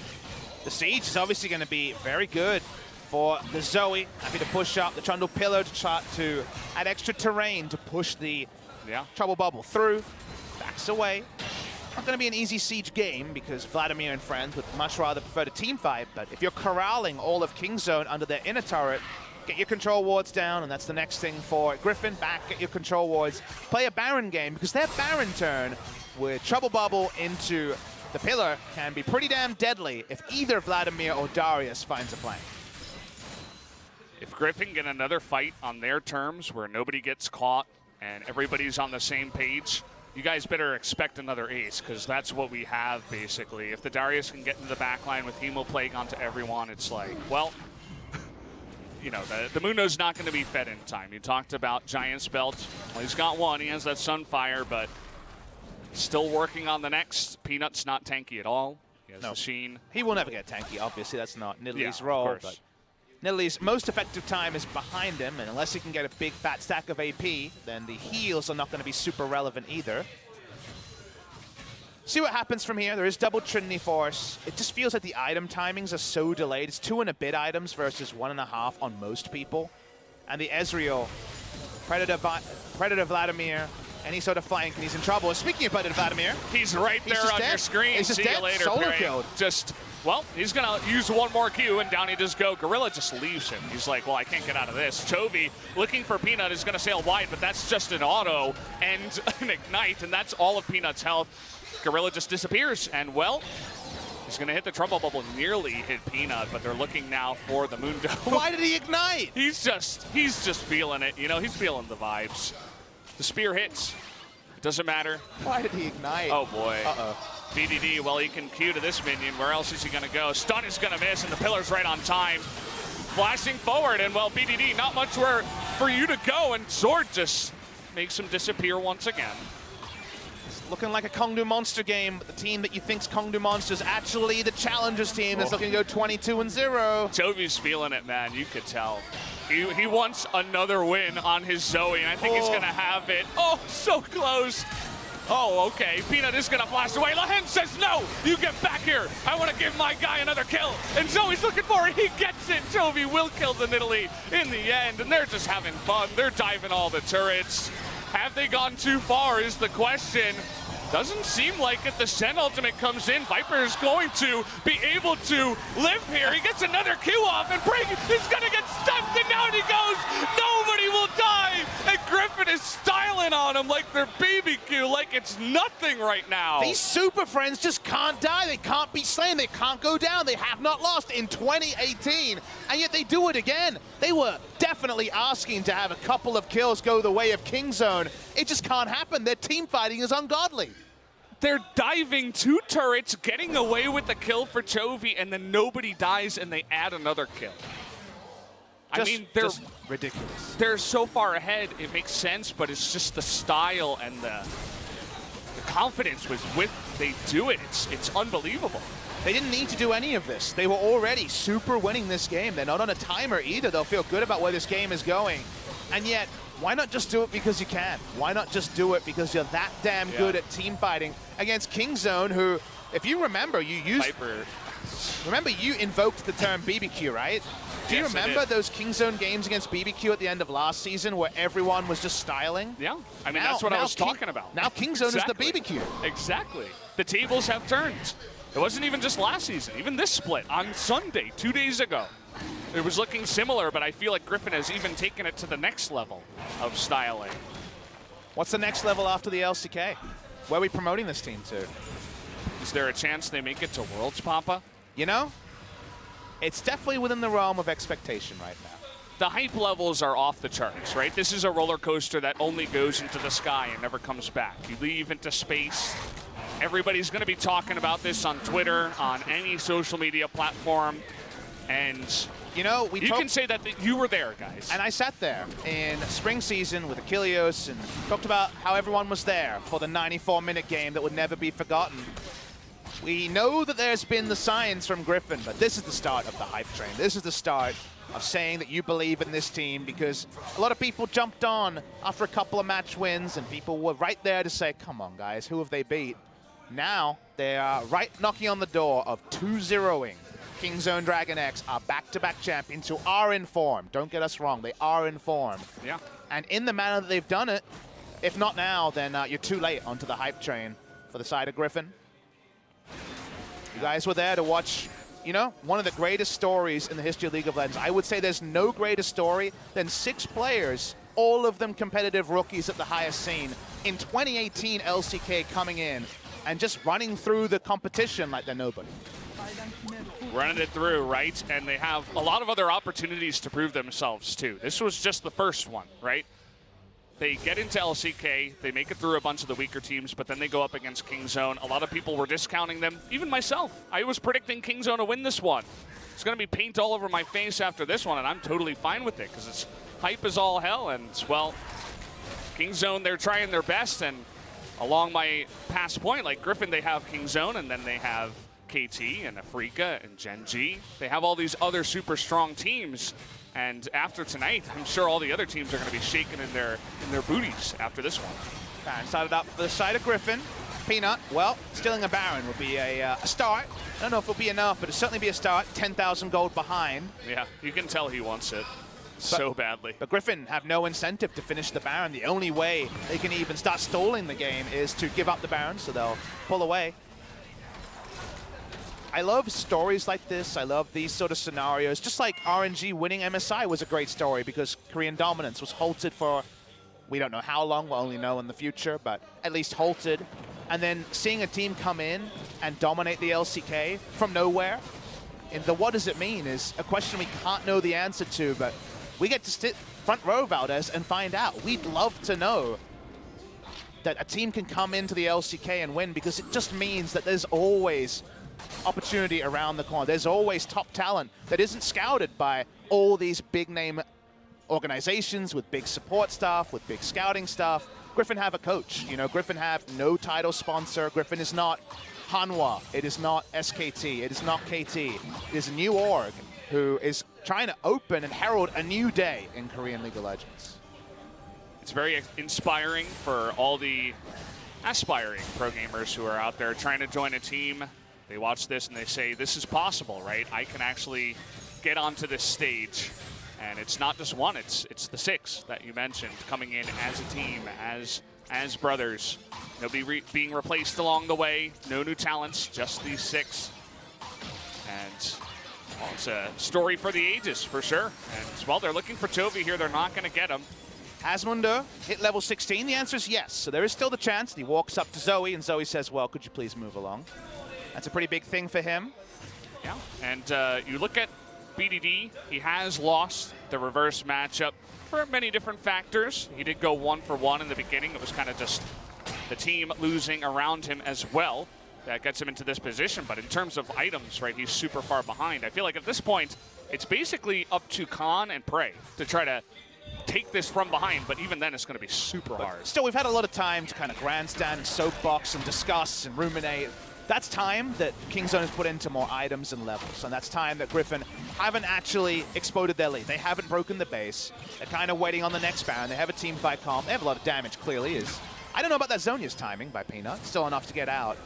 The Siege is obviously going to be very good for the Zoe. Happy to push up the Trundle Pillar to try to add extra terrain to push the Trouble Bubble through. Backs away. Not going to be an easy Siege game because Vladimir and friends would much rather prefer to team fight, but if you're corralling all of Kingzone under their inner turret, get your control wards down, and that's the next thing for Griffin. Back, get your control wards. Play a Baron game, because their Baron turn with Trouble Bubble into the Pillar can be pretty damn deadly if either Vladimir or Darius finds a flank. If Griffin get another fight on their terms where nobody gets caught and everybody's on the same page, you guys better expect another ace, because that's what we have, basically. If the Darius can get into the backline with Hemo Plague onto everyone, it's like, well, you know, the Mundo's not going to be fed in time. You talked about Giant's Belt. Well, he's got one. He has that Sunfire, but still working on the next. Peanut's not tanky at all. He has the Sheen. He will never get tanky, obviously. That's not Nidalee's role. But Nidalee's most effective time is behind him, and unless he can get a big fat stack of AP, then the heals are not going to be super relevant either. See what happens from here. There is double Trinity Force. It just feels like the item timings are so delayed. It's 2 and a bit items versus 1.5 on most people. And the Ezreal, Predator Vladimir, any sort of flank, and he's in trouble. Speaking of Predator Vladimir, he's right there on your screen. He's just See you later, Solar Perry. killed. Just, well, he's going to use one more Q, and down he just go. Gorilla just leaves him. He's like, well, I can't get out of this. Chovy, looking for Peanut, is going to sail wide, but that's just an auto and an ignite, and that's all of Peanut's health. Gorilla just disappears, and, well, he's going to hit the Trouble Bubble, nearly hit Peanut, but they're looking now for the Mundo. Why did he ignite? He's just feeling it. You know, he's feeling the vibes. The spear hits. It doesn't matter. Why did he ignite? Oh, boy. Uh-oh. BDD, well, he can Q to this minion. Where else is he going to go? Stun is going to miss, and the Pillar's right on time. Flashing forward, and, well, BDD, not much where for you to go, and Sword just makes him disappear once again. Looking like a Kongdu Monster game, but the team that you think's Kongdu Monster is actually the Challengers team that's looking to go 22-0. Toby's feeling it, man. You could tell. He wants another win on his Zoe, and I think he's going to have it. Oh, so close. Oh, okay. Peanut is going to flash away. Lehen says, no, you get back here. I want to give my guy another kill. And Zoe's looking for it. He gets it. Chovy will kill the Nidalee in the end, and they're just having fun. They're diving all the turrets. Have they gone too far is the question. Doesn't seem like it. The Shen ultimate comes in. Viper is going to be able to live here. He gets another Q off, and Brig is going to get stumped, and down he goes. Nobody will die, and Griffin is styling on him like they're BBQ, like it's nothing right now. These super friends just can't die. They can't be slain. They can't go down. They have not lost in 2018, and yet they do it again. They were definitely asking to have a couple of kills go the way of Kingzone. It just can't happen. Their team fighting is ungodly. They're diving 2 turrets, getting away with the kill for Chovy, and then nobody dies, and they add another kill. I mean, they're just ridiculous. They're so far ahead, it makes sense, but it's just the style and the confidence with they do it. It's unbelievable. They didn't need to do any of this. They were already super winning this game. They're not on a timer either. They'll feel good about where this game is going. And yet, why not just do it because you can? Why not just do it because you're that damn good at team fighting against Kingzone, who, if you remember, you used... Viper. Remember, you invoked the term BBQ, right? Do you remember those Kingzone games against BBQ at the end of last season where everyone was just styling? Yeah, I mean, that's what I was talking about. Now Kingzone is the BBQ. Exactly. The tables have turned. It wasn't even just last season. Even this split on Sunday, 2 days ago. It was looking similar, but I feel like Griffin has even taken it to the next level of styling. What's the next level after the LCK? Where are we promoting this team to? Is there a chance they make it to Worlds, Papa? You know, it's definitely within the realm of expectation right now. The hype levels are off the charts, right? This is a roller coaster that only goes into the sky and never comes back. You leave into space. Everybody's going to be talking about this on Twitter, on any social media platform. And you know, you can say that you were there, guys. And I sat there in spring season with Achilleos and talked about how everyone was there for the 94-minute game that would never be forgotten. We know that there's been the signs from Griffin, but this is the start of the hype train. This is the start of saying that you believe in this team, because a lot of people jumped on after a couple of match wins and people were right there to say, come on, guys, who have they beat? Now they are right knocking on the door of 2-0ing Kingzone DragonX, our back-to-back champions who are in form. Don't get us wrong, they are in form. Yeah. And in the manner that they've done it, if not now, then you're too late onto the hype train for the side of Griffin. You guys were there to watch, you know, one of the greatest stories in the history of League of Legends. I would say there's no greater story than 6 players, all of them competitive rookies at the highest scene, in 2018 LCK coming in and just running through the competition like they're nobody. Running it through, right? And they have a lot of other opportunities to prove themselves, too. This was just the first one, right? They get into LCK, they make it through a bunch of the weaker teams, but then they go up against Kingzone. A lot of people were discounting them, even myself. I was predicting Kingzone to win this one. It's going to be paint all over my face after this one, and I'm totally fine with it, because it's hype is all hell, and, well, Kingzone, they're trying their best, and along my past point, like Griffin, they have Kingzone, and then they have KT and FLICKR and Gen G. They have all these other super strong teams. And after tonight, I'm sure all the other teams are going to be shaking in their booties after this one. And started up for the side of Griffin. Peanut, well, stealing a Baron would be a start. I don't know if it'll be enough, but it'll certainly be a start. 10,000 gold behind. Yeah, you can tell he wants it so badly. But Griffin have no incentive to finish the Baron. The only way they can even start stalling the game is to give up the Baron, so they'll pull away. I love stories like this. I love these sort of scenarios. Just like RNG winning MSI was a great story because Korean dominance was halted for, we don't know how long, we'll only know in the future, but at least halted. And then seeing a team come in and dominate the LCK from nowhere, and the what does it mean is a question we can't know the answer to, but we get to sit front row, Valdez, and find out. We'd love to know that a team can come into the LCK and win, because it just means that there's always opportunity around the corner. There's always top talent that isn't scouted by all these big name organizations with big support staff, with big scouting staff. Griffin have a coach. You know, Griffin have no title sponsor. Griffin is not Hanwha. It is not SKT. It is not KT. It is a new org who is trying to open and herald a new day in Korean League of Legends. It's very inspiring for all the aspiring pro gamers who are out there trying to join a team. They watch this and they say, this is possible, right? I can actually get onto this stage. And it's not just one, it's the 6 that you mentioned coming in as a team, as brothers. Nobody being replaced along the way, no new talents, just these 6. And, well, it's a story for the ages, for sure. And, well, they're looking for Toby here. They're not going to get him. Asmundo hit level 16. The answer is yes. So there is still the chance. He walks up to Zoe, and Zoe says, well, could you please move along? That's a pretty big thing for him. Yeah, and you look at BDD, he has lost the reverse matchup for many different factors. He did go 1-for-1 in the beginning. It was kind of just the team losing around him as well. That gets him into this position, but in terms of items, right, he's super far behind. I feel like at this point, it's basically up to Khan and Prey to try to take this from behind, but even then it's going to be super hard. Still, we've had a lot of time to kind of grandstand and soapbox and discuss and ruminate. that's time that Kingzone has put into more items and levels, and that's time that Griffin haven't actually exploded their lead. They haven't broken the base. They're kind of waiting on the next Baron. They have a team fight comp. They have a lot of damage, clearly. I don't know about that Zhonya's timing by Peanut. Still enough to get out.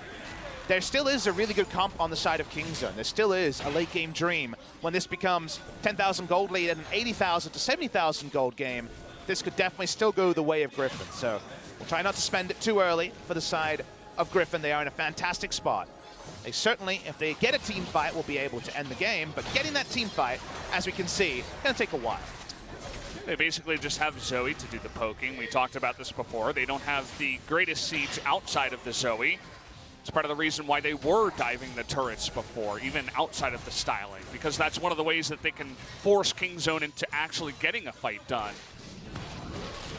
There still is a really good comp on the side of Kingzone. There still is a late game dream. When this becomes 10,000 gold lead and an 80,000 to 70,000 gold game, this could definitely still go the way of Griffin. So we'll try not to spend it too early for the side of Griffin. They are in a fantastic spot. They certainly, if they get a team fight, will be able to end the game. But getting that team fight, as we can see, is going to take a while. They basically just have Zoe to do the poking. We talked about this before. They don't have the greatest siege outside of the Zoe. It's part of the reason why they were diving the turrets before, even outside of the styling, because that's one of the ways that they can force Kingzone into actually getting a fight done.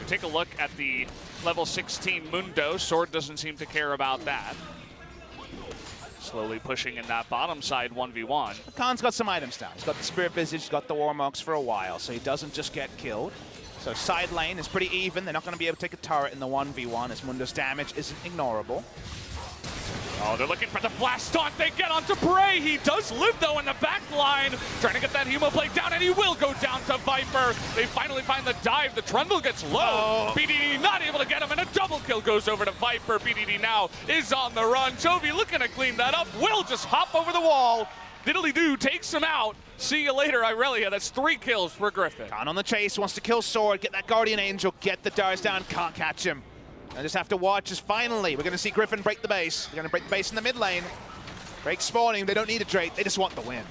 Take a look at the level 16 Mundo. Sword doesn't seem to care about that. Slowly pushing in that bottom side 1v1. Khan's got some items down. He's got the Spirit Visage, he's got the Warmogs for a while, so he doesn't just get killed. So side lane is pretty even. They're not going to be able to take a turret in the 1v1 as Mundo's damage isn't ignorable. Oh, they're looking for the flash taunt. They get onto Bray. He does live, though, in the back line. Trying to get that Humo blade down, and he will go down to Viper. They finally find the dive. The Trundle gets low. BDD not able to get him, and a double kill goes over to Viper. BDD now is on the run. Chovy looking to clean that up. Will just hop over the wall. Diddly-doo takes him out. See you later, Irelia. That's 3 kills for Griffin. Khan on the chase, wants to kill Sword, get that Guardian Angel, get the Dars down, can't catch him. I just have to watch as finally we're going to see Griffin break the base. They're going to break the base in the mid lane. Drake spawning. They don't need a Drake. They just want the win.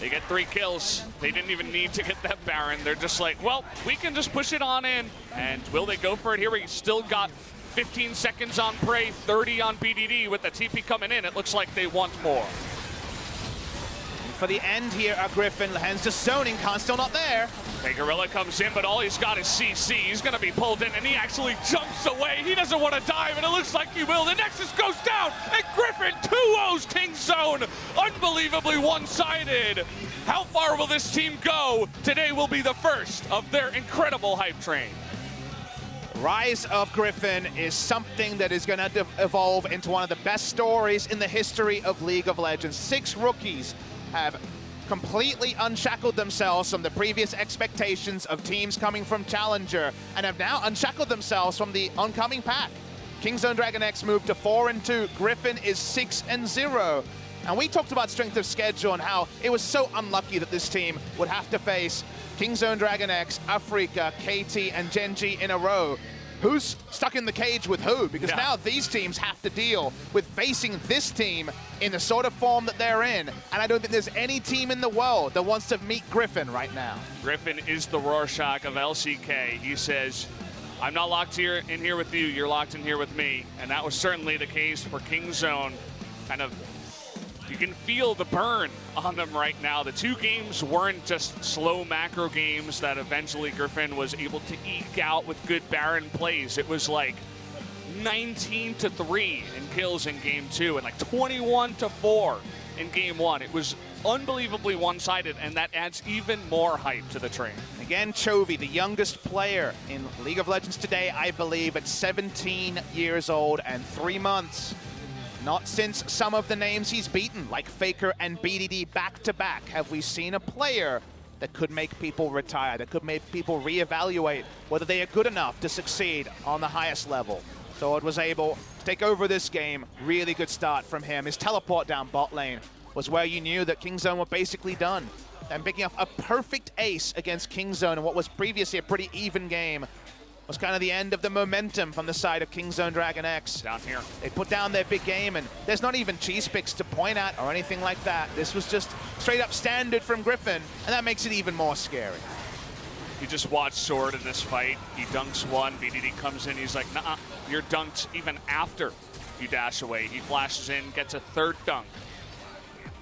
They get 3 kills. They didn't even need to get that Baron. They're just like, well, we can just push it on in. And will they go for it here? We still got 15 seconds on Prey, 30 on BDD. With the TP coming in, it looks like they want more. For the end here are Griffin. Hands just zoning. Khan's still not there. Hey, Gorilla comes in, but all he's got is CC. He's going to be pulled in, and he actually jumps away. He doesn't want to dive, and it looks like he will. The Nexus goes down, and Griffin 2-0s Kingzone. Unbelievably one-sided. How far will this team go? Today will be the first of their incredible hype train. Rise of Griffin is something that is going to evolve into one of the best stories in the history of League of Legends. 6 rookies have completely unshackled themselves from the previous expectations of teams coming from Challenger and have now unshackled themselves from the oncoming pack. Kingzone DragonX moved to 4-2. Griffin is 6-0. And we talked about strength of schedule and how it was so unlucky that this team would have to face Kingzone DragonX, FLICKR, KT, and Gen.G in a row. Who's stuck in the cage with who? Because now these teams have to deal with facing this team in the sort of form that they're in. And I don't think there's any team in the world that wants to meet Griffin right now. Griffin is the Rorschach of LCK. He says, I'm not locked in here with you, you're locked in here with me. And that was certainly the case for Kingzone. Kind of, you can feel the burn on them right now. The 2 games weren't just slow macro games that eventually Griffin was able to eke out with good Baron plays. It was like 19-3 in kills in game 2 and like 21-4 in game 1. It was unbelievably one-sided, and that adds even more hype to the train. Again, Chovy, the youngest player in League of Legends today, I believe, at 17 years old and 3 months. Not since some of the names he's beaten, like FLICKR and BDD back-to-back, have we seen a player that could make people retire, that could make people reevaluate whether they are good enough to succeed on the highest level. Sword was able to take over this game. Really good start from him. His teleport down bot lane was where you knew that Kingzone were basically done. And picking up a perfect ace against Kingzone in what was previously a pretty even game was kind of the end of the momentum from the side of Kingzone DragonX. Down here. They put down their big game, and there's not even cheese picks to point at or anything like that. This was just straight up standard from Griffin, and that makes it even more scary. You just watch Sword in this fight. He dunks one, BDD comes in, he's like, nah, you're dunked even after you dash away. He flashes in, gets a 3rd dunk.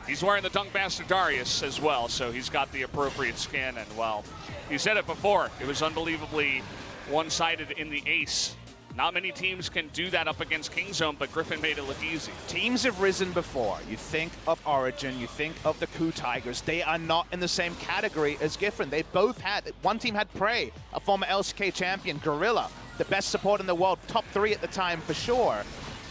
He's wearing the Dunk Master Darius as well, so he's got the appropriate skin, and well, you said it before, it was unbelievably one-sided in the ace. Not many teams can do that up against Kingzone, but Griffin made it look easy. Teams have risen before. You think of Origin, you think of the Coup Tigers. They are not in the same category as Griffin. They both had, one team had Prey, a former LCK champion, Gorilla, the best support in the world, top 3 at the time for sure.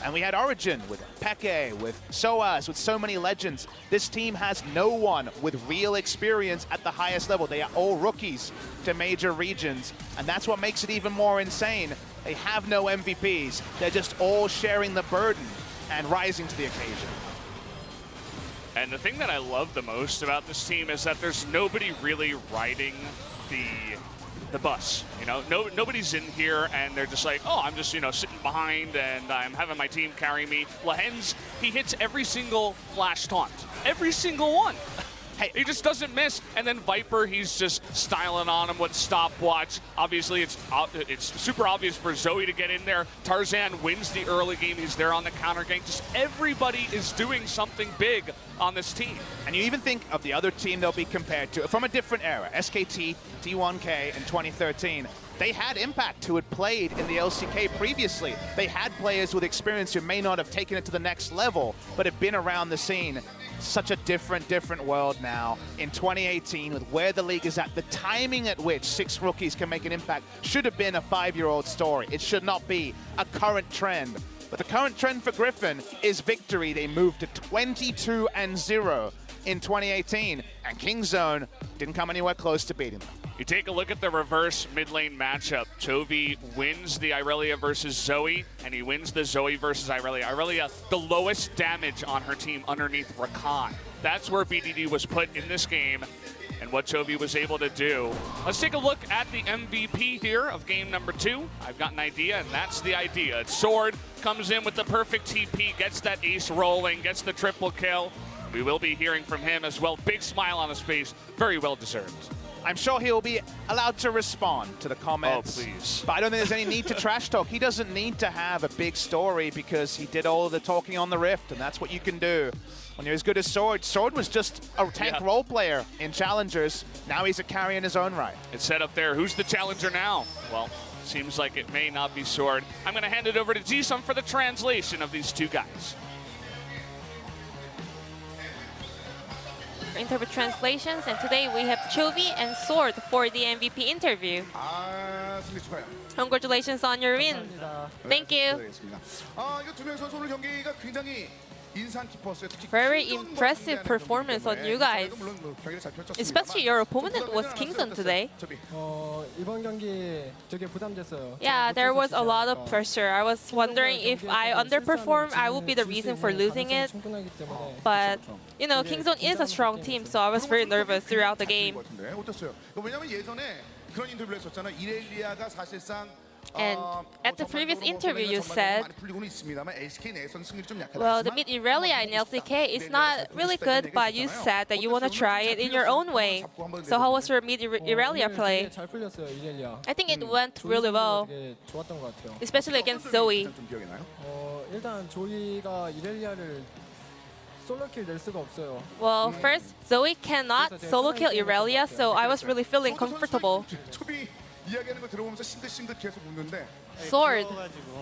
And we had Origin with Peke, with Soaz, with so many legends. This team has no one with real experience at the highest level. They are all rookies to major regions, and that's what makes it even more insane. They have no MVPs. They're just all sharing the burden and rising to the occasion. And the thing that I love the most about this team is that there's nobody really riding the bus. You know, nobody's in here and they're just like, oh, I'm just, you know, sitting behind and I'm having my team carry me. Lahen's, he hits every single flash taunt. Every single one. Hey, he just doesn't miss. And then Viper, he's just styling on him with stopwatch. Obviously, it's super obvious for Zoe to get in there. Tarzan wins the early game. He's there on the counter gank. Just everybody is doing something big on this team. And you even think of the other team they'll be compared to from a different era, SKT, T1K in 2013. They had Impact, who had played in the LCK previously. They had players with experience who may not have taken it to the next level, but have been around the scene. Such a different world now in 2018 with where the league is at. The timing at which 6 rookies can make an impact should have been a 5-year-old story. It should not be a current trend. But the current trend for Griffin is victory. They moved to 22-0 in 2018, and Kingzone didn't come anywhere close to beating them. You take a look at the reverse mid lane matchup. Chovy wins the Irelia versus Zoe, and he wins the Zoe versus Irelia. Irelia, the lowest damage on her team underneath Rakan. That's where BDD was put in this game and what Chovy was able to do. Let's take a look at the MVP here of game number 2. I've got an idea, and that's the idea. Sword comes in with the perfect TP, gets that ace rolling, gets the triple kill. We will be hearing from him as well. Big smile on his face, very well deserved. I'm sure he'll be allowed to respond to the comments. Oh, please. But I don't think there's any need to trash talk. He doesn't need to have a big story because he did all of the talking on the Rift, and that's what you can do when you're as good as Sword. Sword was just a tank role player in Challengers. Now he's a carry in his own right. It's set up there. Who's the challenger now? Well, seems like it may not be Sword. I'm going to hand it over to Jisung for the translation of these two guys. Interview translations, and today we have Chovy and Sword for the MVP interview. 승리 축하해요. Congratulations on your win. Thank you. 이거 두 명 선수 오늘 경기가 굉장히 인상 깊었어요. 특히 Very 킹존 impressive 경기라는 performance on 경기 you 때문에 guys. 물론 경기를 잘 펼쳤습니다만 Especially your opponent was Kingzone today. 이번 경기 되게 부담됐어요. Yeah, there was a lot of pressure. I was wondering if I underperform, I would be the reason for losing it. But, you know, Kingzone is a strong team, so I was very nervous throughout the game. 어땠어요? 왜냐면 예전에 그런 인터뷰를 했었잖아요. 이렐리아가 사실상 And at the previous interview, you said, well, the mid Irelia in LCK is not really good, but you said that you want to try it in your own way. So how was your mid Irelia play? 잘 풀렸어요, 이렐리아. I think it went really well, 되게 좋았던 것 같아요. especially against Zoe. 일단 조이가 이렐리아를 솔로킬 낼 수가 없어요. Well, first, Zoe cannot solo kill Irelia, so I was really feeling comfortable. 이야기하는 거 들어보면서 싱긋싱긋 계속 웃는데 Sword,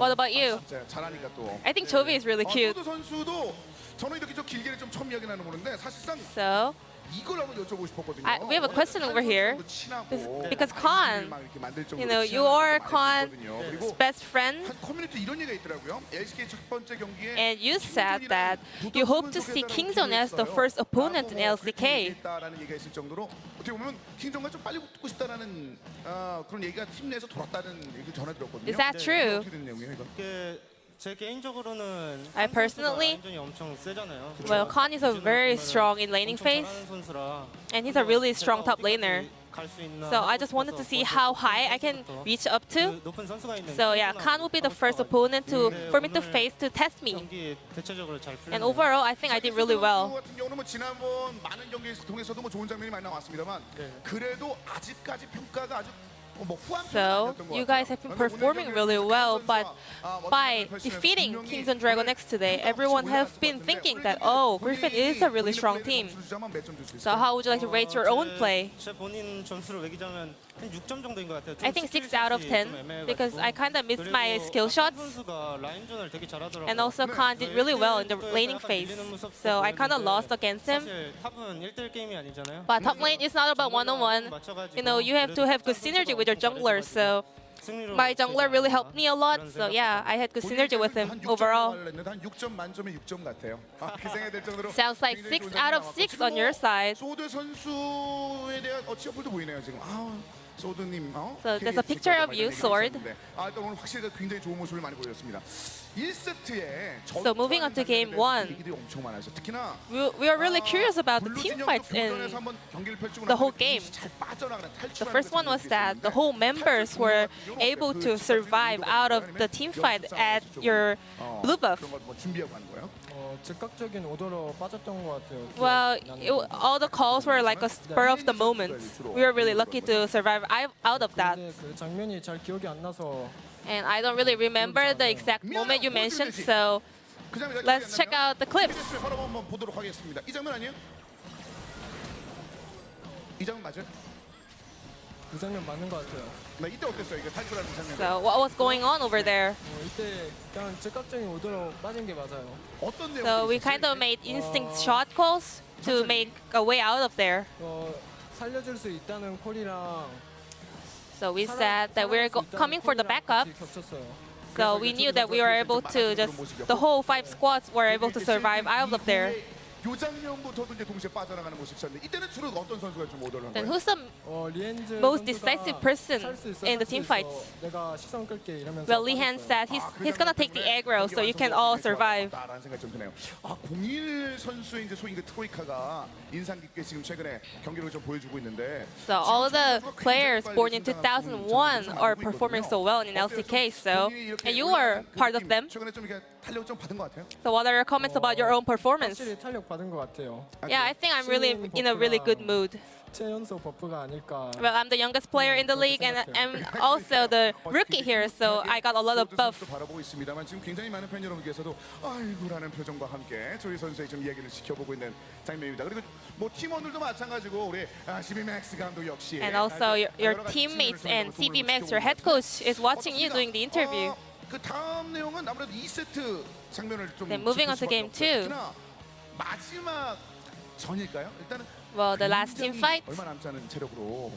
what about you? 진짜 잘하니까 또 I think Chovy is really cute. 소드 선수도 저는 이렇게 좀 길게 좀 처음 이야기 나누는데 사실상 So, 이걸 한번 여쭤보고 싶었거든요. we have a question over here. Because Khan, you know, you are Khan's best friend, 커뮤니티 이런 얘기가 있더라고요. LCK 첫 번째 경기에 and you said that you hope to see Kingzone as the first opponent in LCK. 라는 얘기가 있을 정도로 어떻게 보면 킹정과 좀 빨리 붙고 싶다라는 그런 얘기가 팀 내에서 돌았다는 얘기를 전해 들었거든요. Is that true? 어떻게 된 내용이에요, 이건? 제 개인적으로는 I personally, 라인전이 엄청 세잖아요. well, Khan is a very strong in laning phase, and he's a really strong top laner. So I just wanted to see how high I can reach up to. So yeah, Khan will be the first opponent for me to face to test me. And overall, I think I did really well. 같은 경우는 뭐 지난번 많은 경기 통해서도 뭐 좋은 장면이 많이 나왔습니다만 그래도 아직까지 평가가 아주 So you guys have been performing really well, but by defeating Kingzone DragonX today, everyone has been thinking that, oh, Griffin is a really strong team. So how would you like to rate your own play? I think 6 out of 10 because I kind of missed my skill shots. And also Khan did really well in the laning phase. So I kind of lost against him. But top lane is not about one-on-one. You know, you have to have good synergy with your junglers. So My jungler really helped me a lot, so yeah, I had good synergy with him overall. 한 6점 만점에 6점 같아요. 그 생각이 들 정도로 Sounds like 굉장히 6 좋은 out of 장면이 6 나왔고, on your 지금 side. 소드 선수에 대한 치어풀도 보이네요 지금. 소드님. So there's a picture of you, Sword. 일단 오늘 확실히 굉장히 좋은 모습을 많이 보였습니다. 1세트에 So moving on to game 1. 얘기들이 엄청 많아서 특히나 We are really curious about the team fights in the whole game. The first one was that the whole members were able to survive out of the team fight at your blue buff. 준비하고 하는 거예요? 즉각적인 오더로 빠졌던 것 같아요. Well, all the calls were like a spur of the moment. We were really lucky to survive out of that. 근데 그 장면이 잘 기억이 안 나서 And I don't really remember the exact moment you mentioned, so let's check out the clips. 바로 한번 보도록 하겠습니다. 이 장면 아니에요? 이 장면 맞아요? 그 장면 맞는 것 같아요. 나 이때 어땠어요? 이게 탈출하는 장면. So what was going on over there? 이때 그냥 즉각적인 오더로 빠진 게 맞아요. 어떤 내용? So we kind of made instinct shot calls to make a way out of there. 살려줄 수 있다는 콜이랑 So we said that we're coming for the backup. So we knew that we were able to the whole 5 squads were able to survive out of there. 요 장면부터도 이제 동시에 빠져나가는 모습이었는데 이때는 주로 어떤 선수가 좀 오더를 한 Then 거예요? who's the most decisive person in the team fights? 내가 시선 끌게 이러면서 Well, Lihan said he's gonna take the aggro so you can all survive. 라는 생각이 좀 드네요. 01 선수의 이제 소위 그 트로이카가 인상 깊게 지금 최근에 경기를 좀 보여주고 있는데. So all the players born in 2001 are performing so well in LCK. So and you were part of them. 최근에 좀 이렇게 탄력 좀 받은 것 같아요. So what are your comments about your own performance? 확실히 탄력 받은 것 같아요. Yeah, I think I'm really in a really good mood. 최연소 버프가 아닐까. Well, I'm the youngest player in the league, and I'm also the rookie here, so I got a lot of buff. 바라보고 있습니다만 지금 굉장히 많은 팬 여러분께서도 아이고라는 표정과 함께 조이 선수의 좀 이야기를 지켜보고 있는 장면입니다. 그리고 뭐 팀원들도 마찬가지고 우리 CB Max 감독 역시. And also your teammates and CB Max, your head coach, is watching you doing the interview. 그 다음 내용은 아무래도 2세트 장면을 좀. Then moving on to game 2. 마지막 전일까요? 일단은. Well, the last team fight. 얼마 남지 않은 체력으로.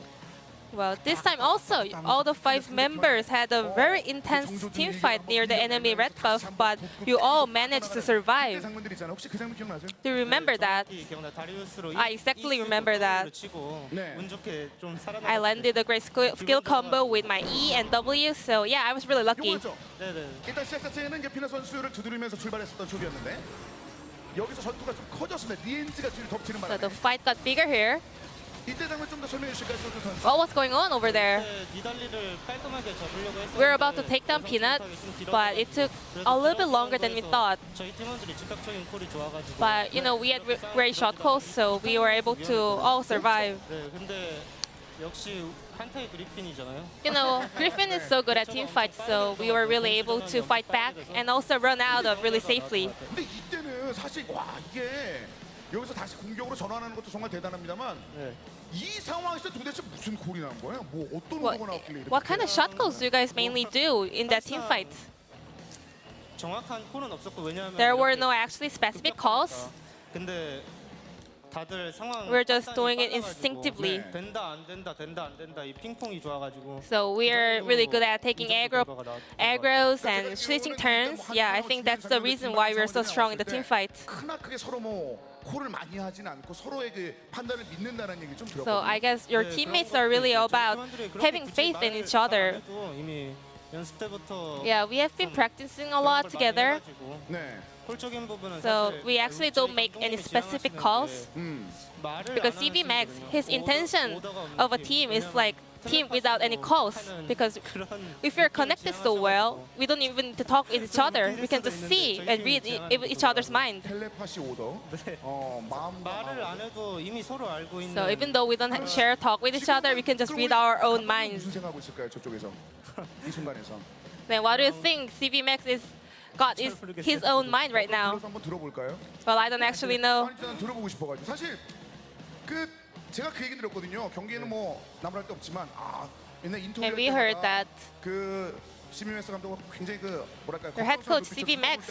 Well, this time also, all the 5 members had a very intense team fight near the enemy red buff, but you all managed to survive. 장면들 있잖아요. 혹시 그 장면 기억나세요? Do you remember that? I exactly remember that. I landed a great skill combo with my E and W, so yeah, I was really lucky. 요거죠? 일단 시작 자체는 이제 피나 선수를 두드리면서 출발했었던 조비였는데 여기서 전투가 좀 커졌습니다. 리엔즈가 뒤를 덮치는 So 바람에. the fight got bigger here. 이때 장면 좀 더 설명해 주실까요, 소주 선수? What was going on over there? We were about to take down Peanut, but it took a little bit longer than we thought. But you know, we had great shot calls, so we were able to all survive. You know, Griffin is so good at team fights, so we were really able to fight back and also run out of really safely. 근데 이때는 사실 와 이게 여기서 다시 공격으로 전환하는 것도 정말 대단합니다만 이 상황에서 도대체 무슨 콜이 나온 거예요? 뭐 어떤 거가 나왔길래 이렇게? What kind of shot calls do you guys mainly do in that team fight? There were no actually specific calls. We're just doing it instinctively. So we're really good at taking aggros and switching turns. Yeah, I think that's the reason why we're so strong in the team fight. 크나크게 서로 뭐 콜을 많이 하진 않고 서로의 그 판단을 믿는다는 얘기 좀 들었거든요. So I guess your teammates are really about having faith in each other. Yeah, we have been practicing a lot together. 네. So we actually don't make any specific calls because CV Max, his intention of a team is like team without any calls, because if we're connected so well, we don't even need to talk with each other. We can just see and read each other's mind. 텔레파시 오더. So even though we don't share talk with each other, we can just read our own minds. 무슨 생각하고 있을까요, 저쪽에서? 이 순간에서. Then what do you think CV Max is got is his own mind right now? 한번 들어볼까요? Well, I don't actually know. 아니, 저는 들어보고 싶어가지고 사실 그 제가 그 얘기 들었거든요. 경기에는 뭐 나무랄 데 없지만 옛날 인터뷰 And we heard that 그 CBMS 감독은 굉장히 그 뭐랄까 your head coach CB Max,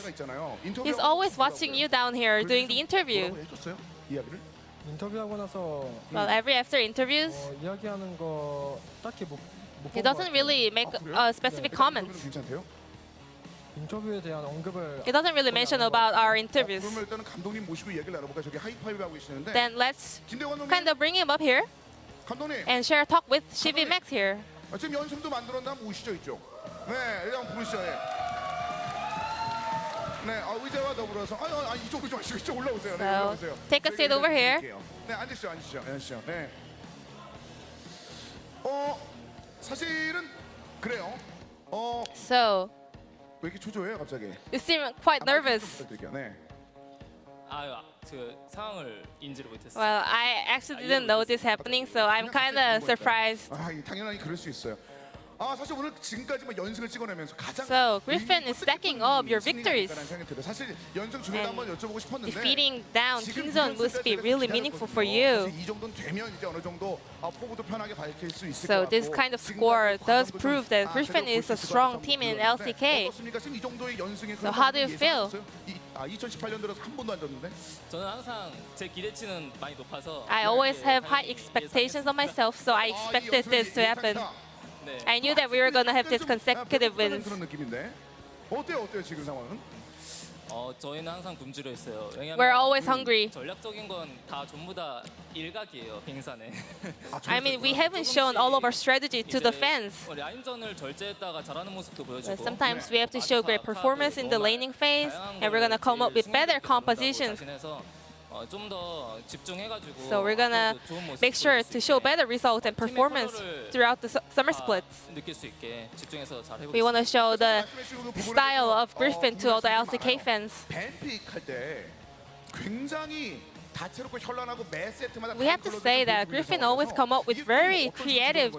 he's always watching you down here doing the interview. 해줬어요 이야기를? 인터뷰하고 나서 Well, every after interviews, 이야기하는 거 딱히 뭐 못 He 본 것 doesn't 같아요. really make specific comments. 괜찮대요? 인터뷰에 대한 언급을 He doesn't really mention about our interviews. 그러면 일단은 감독님 모시고 얘기를 나눠볼까? 저기 하이파이브 하고 계시는데. Then let's 김대관 감독님, kind of bring him up here 감독님. and share a talk with Shivi Max here. 지금 연습도 만들었나 한번 오시죠 이쪽. 네, 일단 부르시죠. 예. 네, 의자와 더불어서 이쪽으로 좀 이쪽 올라오세요. 네, So, 올라오세요. take a seat over here. 네, 앉으시죠. 네. 사실은 그래요. So 왜 이렇게 초조해요, 갑자기? you seem quite nervous. 부탁드릴게요. 네. 그 상황을 인지를 못했어요. Well, I actually didn't know this happening, so I'm kind of surprised. 당연히 그럴 수 있어요. 사실 오늘 지금까지 연승을 찍어내면서 가장 So Griffin is stacking up your victories. 사실 연승 중에도 한번 여쭤보고 싶었는데 Defeating down Kingzone must be really meaningful for you. 이 정도는 되면 이제 어느 정도 포부도 편하게 밝힐 수 있을 So 것 this 같고, kind of 지금까지 score 뭐 does 과거도 prove 좀, that Griffin 제대로 is a 볼 수 strong 있을까 team in 좀 LCK. 어떻습니까? 지금 이 정도의 연승의 So how do you feel? 2018년 들어서 한 번도 안 졌는데. 저는 항상 제 기대치는 많이 높아서 I always have high expectations on myself, so I expected this to happen. 네. I knew that we were gonna have this consecutive wins. 그런 느낌인데. 어때요 지금 상황은? 저희는 항상 굶주려 있어요. 왜냐면 We're always hungry. 전략적인 건 다 전부 다 일각이에요. 빙산에. I mean, we haven't shown all of our strategy to the fans. 라인전을 절제했다가 잘하는 모습도 보여주고. But sometimes we have to show great performance in the laning phase, and we're gonna come up with better compositions. 좀더 집중해가지고. So we're gonna 좋은 모습 make sure 보여줄 수 to show 있게 better results and performance throughout the summer splits. 느낄 수 있게 집중해서 잘 We want to 해보겠습니다. show the style of Griffin to all the LCK fans. 밴픽 할때 굉장히 다채롭고 현란하고 매 세트마다 We have to say that Griffin always come up with very creative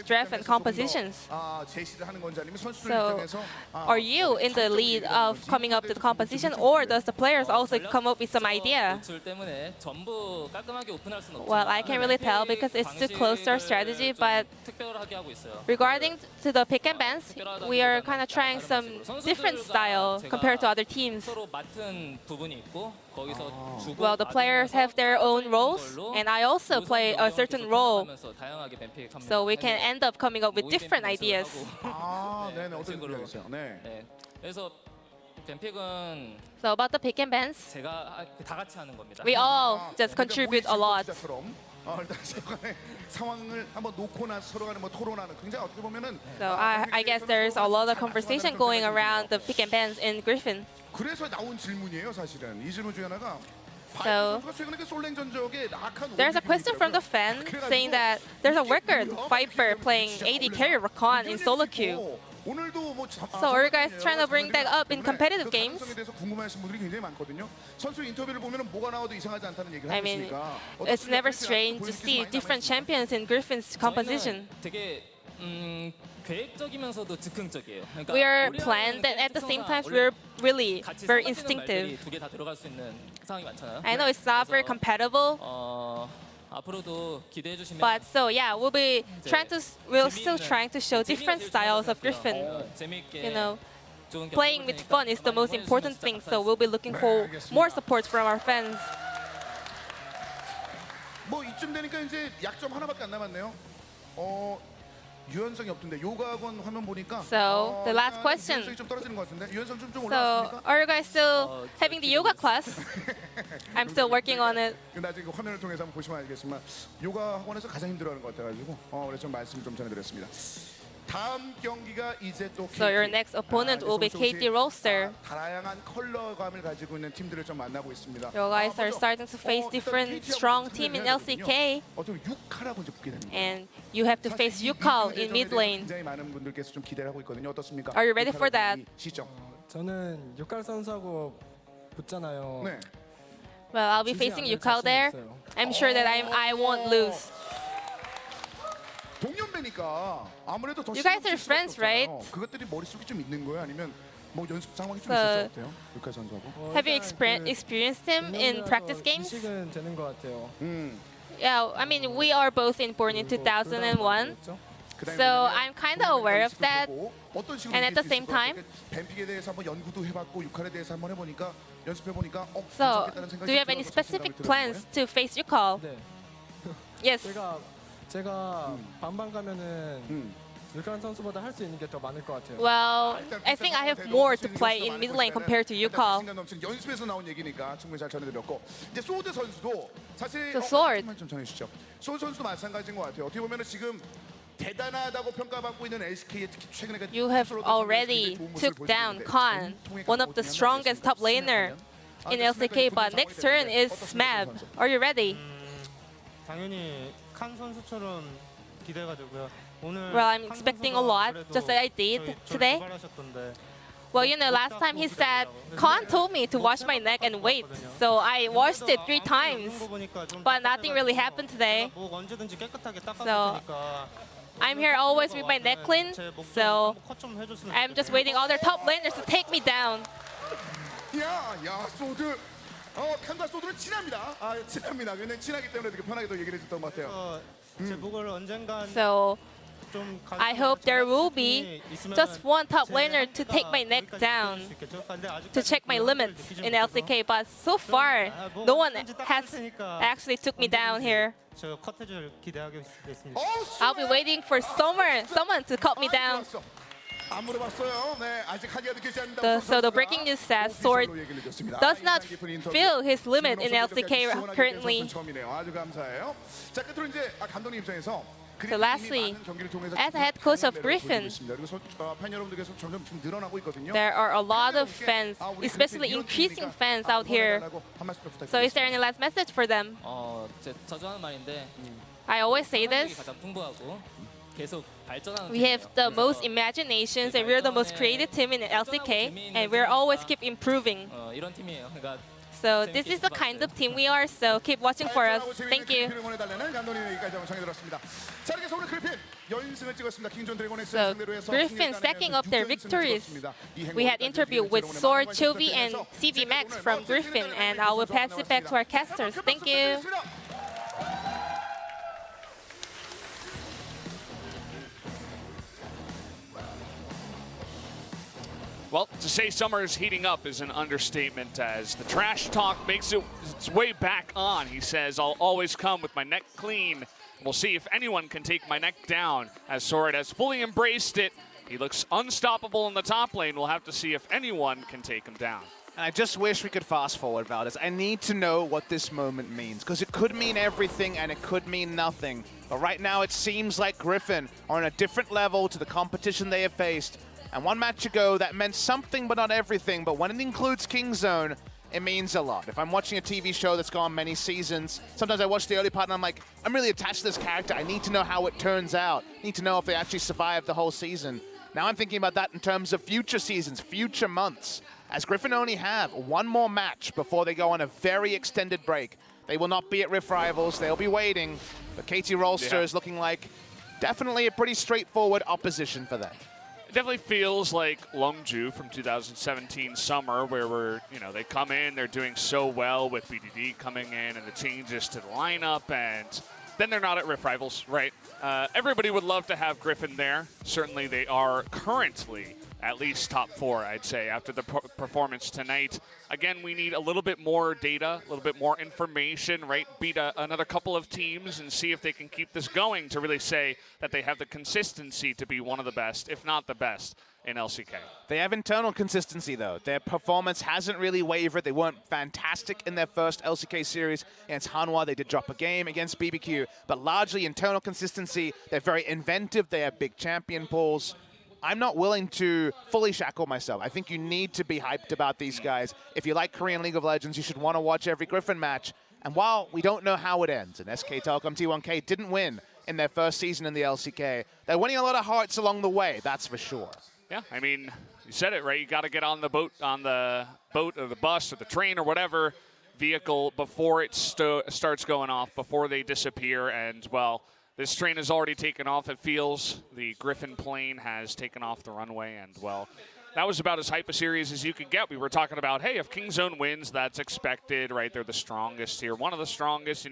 draft and compositions. 제시를 하는 건지 아니면 선수들 So, 입장에서 are you in the lead of coming up with the composition, or does the players also come up with some idea? 노출 때문에 전부 깔끔하게 오픈할 수는 없지만 Well, I can't really tell because it's too close to our strategy, but 특별하게 하고 있어요. regarding to the pick and bans, we are kind of trying some different style compared to other teams. 서로 맡은 부분이 있고 거기서 주고 Well, the players have their own roles, and I also play a certain role, 다양하게 뱀픽합니다. so we can end up coming up with different ideas. 네네 어떤 식으로. 생각이세요? 네. 네. 그래서 뱀픽은 So about the pick and bans, 제가 다 같이 하는 겁니다. we all just contribute a lot. 일단 서로간의 상황을 한번 놓고나 서로 간에 토론하는 굉장히 어떻게 보면은 So I guess there's a lot of conversation going around the pick and bans in Griffin. 그래서 나온 질문이에요 사실은 이 질문 중에 하나가 So 선수가 최근에 솔랭 전적에 락한 there's a question from the fan saying that there's a record Viper playing AD carry Rakan in solo queue. 오늘도 뭐 So are you guys trying to bring that up in competitive games? 가능성에 대해서 궁금해하시는 분들이 굉장히 많거든요. 선수 인터뷰를 보면은 뭐가 나와도 이상하지 않다는 얘기를 I 하고 mean, 있으니까 it's never strange to see different champions in Griffin's composition. 되게 계획적이면서도 즉흥적이에요. 그러니까 We are 우리나라는 planned, and at the same time, 원래 we're really 같이 very 섞어지는 instinctive. 말들이 두개 다 들어갈 수 있는 상황이 많잖아요. I know it's not very compatible, 앞으로도 기대해 주시면 but so yeah, we're still trying to show different styles of Griffin. 재미있게 You know, 좋은 경기 playing 볼 with 테니까 fun is the 많이 most 응원해 important 주시면 thing. 진짜 So we'll be looking for more support from our fans. 뭐 이쯤 되니까 이제 약점 하나밖에 안 남았네요. 유연성이 없던데 요가학원 화면 보니까 So, the last question. 유연성이 좀 떨어지는 것 같은데 유연성 좀 So 올라왔습니까? are you guys still having the yoga class? I'm still working on it. 나중에 그 화면을 통해서 한번 보시면 알겠지만 요가 학원에서 가장 힘들어하는 것 같아가지고 그래서 좀 말씀 좀 전해드렸습니다. 다음 경기가 이제 또 So your next opponent will be KT Roaster. 다양한 컬러감을 가지고 있는 팀들을 좀 만나고 있습니다. You guys are starting to face different strong team in LCK, 어떤 6카라고 이제 붙게 됩니다. and you have to face Yukal in mid lane. 굉장히 많은 분들께서 좀 기대를 하고 있거든요. 어떻습니까? Are you ready for that? 시점. 저는 육갈 선수하고 붙잖아요. 네. Well, I'll be facing Yukal there. I'm sure that I won't lose. 동년배니까 아무래도 더 You guys 신경 are 쓸 수밖에 friends, right? 없잖아요. 그것들이 머릿속에 좀 있는 거예요? 아니면 뭐 연습 상황이 좀 So- 있을 것 같아요? 육할 선수하고. Have you experienced him in practice games? 인식은 되는 것 같아요. Yeah, I mean, we are both born in 2001. So I'm kind of aware of that. And at the same time- 뱀픽에 대해서 한번 연구도 해봤고 육할에 대해서 한번 해보니까 연습해보니까 So, 괜찮겠다는 생각이 do you have any 들어서 specific 생각이 plans to face Yukal? 네. Yes. 제가 제가 반반 가면은 율간 선수보다 할 수 있는 게 더 많을 것 같아요. Well, I think I have more to play in mid lane compared to Yukal. 연습에서 나온 얘기니까 충분히 잘 전해드렸고 이제 소드 선수도 사실 The sword. 좀 전해주시죠. 소드 선수도 마찬가지인 것 같아요. 어떻게 보면은 지금 대단하다고 평가받고 있는 LCK의 특히 최근에 You have already took down Khan, one of the strongest top laner in LCK, but next turn is Smab. Are you ready? 당연히 칸 선수처럼 기대가 되고요. 오늘 Well, I'm expecting a lot, just like I did today. Well, you know, last time he said, Khan told me to wash my neck and wait. So I washed it 3 times, but nothing really happened today. So I'm here always with my neck clean, so I'm just waiting other top laners to take me down. 야, 소드. 칸과 소드는 친합니다. 친합니다. 근데 친하기 때문에 되게 편하게 또 얘기를 해줬던 것 같아요. 제 목을 언젠간 So I hope there will be just one top laner to take my neck down, to check my limits in LCK. But so far, no one has actually took me down here. 저 컷해줄 기대하겠습니다. I'll be waiting for someone to cut me down. 안 물어봤어요. 네, 아직 하기가 느껴지지 않는다. So the breaking news says Sword does not feel his limit in LCK currently. 아주 감사해요. 자, 끝으로 이제 감독님 입장에서 So lastly, as a head coach of Griffin, there are a lot of fans, especially increasing fans out here. So is there any last message for them? 제 자주 하는 말인데 I always say 상황이 this. 가장 풍부하고 계속 발전하는 We have 팀이에요. the most imaginations and we're the most creative team in LCK and we're always keep improving. 이런 팀이에요. 그러니까 So this is the kind of team we are, so keep watching for us. Thank you. So Griffin stacking up their victories. We had interview with Sword, Chovy, and CV Max from Griffin, and I will pass it back to our casters. Thank you. Well, to say summer is heating up is an understatement as the trash talk makes its way back on. He says, I'll always come with my neck clean. We'll see if anyone can take my neck down, as Sword has fully embraced it. He looks unstoppable in the top lane. We'll have to see if anyone can take him down. And I just wish we could fast forward, Valdez. I need to know what this moment means, because it could mean everything and it could mean nothing. But right now it seems like Griffin are on a different level to the competition they have faced. And one match ago, that meant something but not everything. But when it includes Kingzone, it means a lot. If I'm watching a TV show that's gone many seasons, sometimes I watch the early part and I'm like, I'm really attached to this character. I need to know how it turns out. I need to know if they actually survive the whole season. Now I'm thinking about that in terms of future seasons, future months. As Griffin only have one more match before they go on a very extended break. They will not be at Rift Rivals. They'll be waiting. But Katie Rolster is looking like definitely a pretty straightforward opposition for them. It definitely feels like Lungju from 2017 summer, where they come in, they're doing so well with BDD coming in and the changes to the lineup, and then they're not at Rift Rivals, right? Everybody would love to have Griffin there. Certainly they are currently at least top 4, I'd say, after the performance tonight. Again, we need a little bit more data, a little bit more information, right? Beat another couple of teams and see if they can keep this going to really say that they have the consistency to be one of the best, if not the best, in LCK. They have internal consistency, though. Their performance hasn't really wavered. They weren't fantastic in their first LCK series against Hanwha. They did drop a game against BBQ, but largely internal consistency. They're very inventive. They have big champion pools. I'm not willing to fully shackle myself. I think you need to be hyped about these guys. If you like Korean League of Legends, you should want to watch every Griffin match. And while we don't know how it ends, and SK Telecom T1K didn't win in their first season in the LCK, they're winning a lot of hearts along the way, that's for sure. Yeah, I mean, you said it, right? You got to get on the boat or the bus or the train or whatever vehicle before it starts going off, before they disappear. And, well, this train has already taken off, it feels. The Griffin plane has taken off the runway, and, well, that was about as hype a series as you could get. We were talking about, hey, if Kingzone wins, that's expected, right? They're the strongest here, one of the strongest,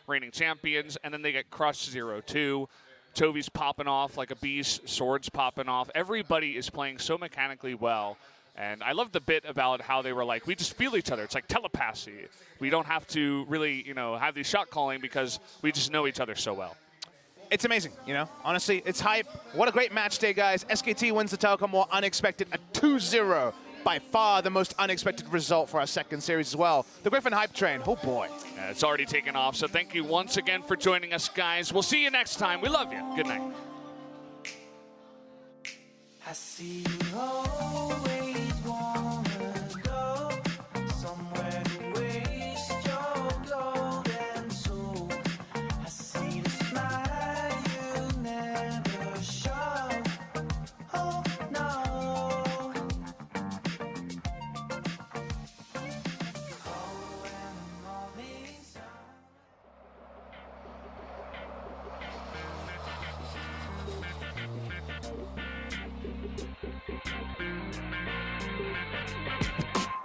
reigning champions, and then they get crushed 0-2. Chovy's popping off like a beast, Sword's popping off. Everybody is playing so mechanically well. And I love the bit about how they were like, we just feel each other. It's like telepathy. We don't have to really, have these shot calling because we just know each other so well. It's amazing, you know? Honestly, it's hype. What a great match day, guys. SKT wins the Telecom War unexpected, a 2-0. By far the most unexpected result for our second series as well. The Griffin hype train, oh boy. Yeah, it's already taken off, so thank you once again for joining us, guys. We'll see you next time. We love you. Good night. I see you always wanna go somewhere to waste your golden soul. I see the smile you never show. Oh no. Oh, and the morning sun.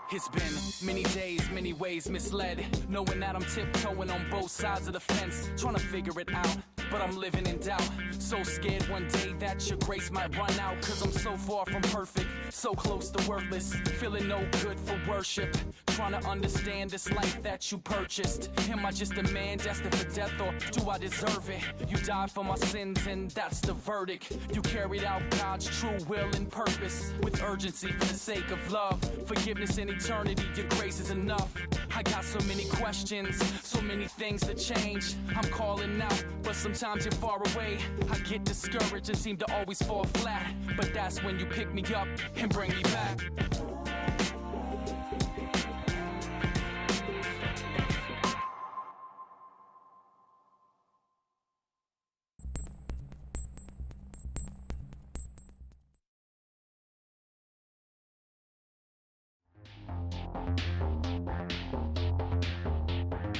It's been many days, many ways misled, knowing that I'm tiptoeing on both sides of the fence, trying to figure it out, but I'm living in doubt. So scared one day that your grace might run out, cause I'm so far from perfect, so close to worthless, feeling no good for worship, trying to understand this life that you purchased. Am I just a man destined for death, or do I deserve it? You died for my sins and that's the verdict. You carried out God's true will and purpose with urgency for the sake of love, forgiveness and eternity. Your grace is enough. I got so many questions, so many things to change. I'm calling out, but sometimes you're far away. I get discouraged and seem to always fall flat, but that's when you pick me up and bring me back.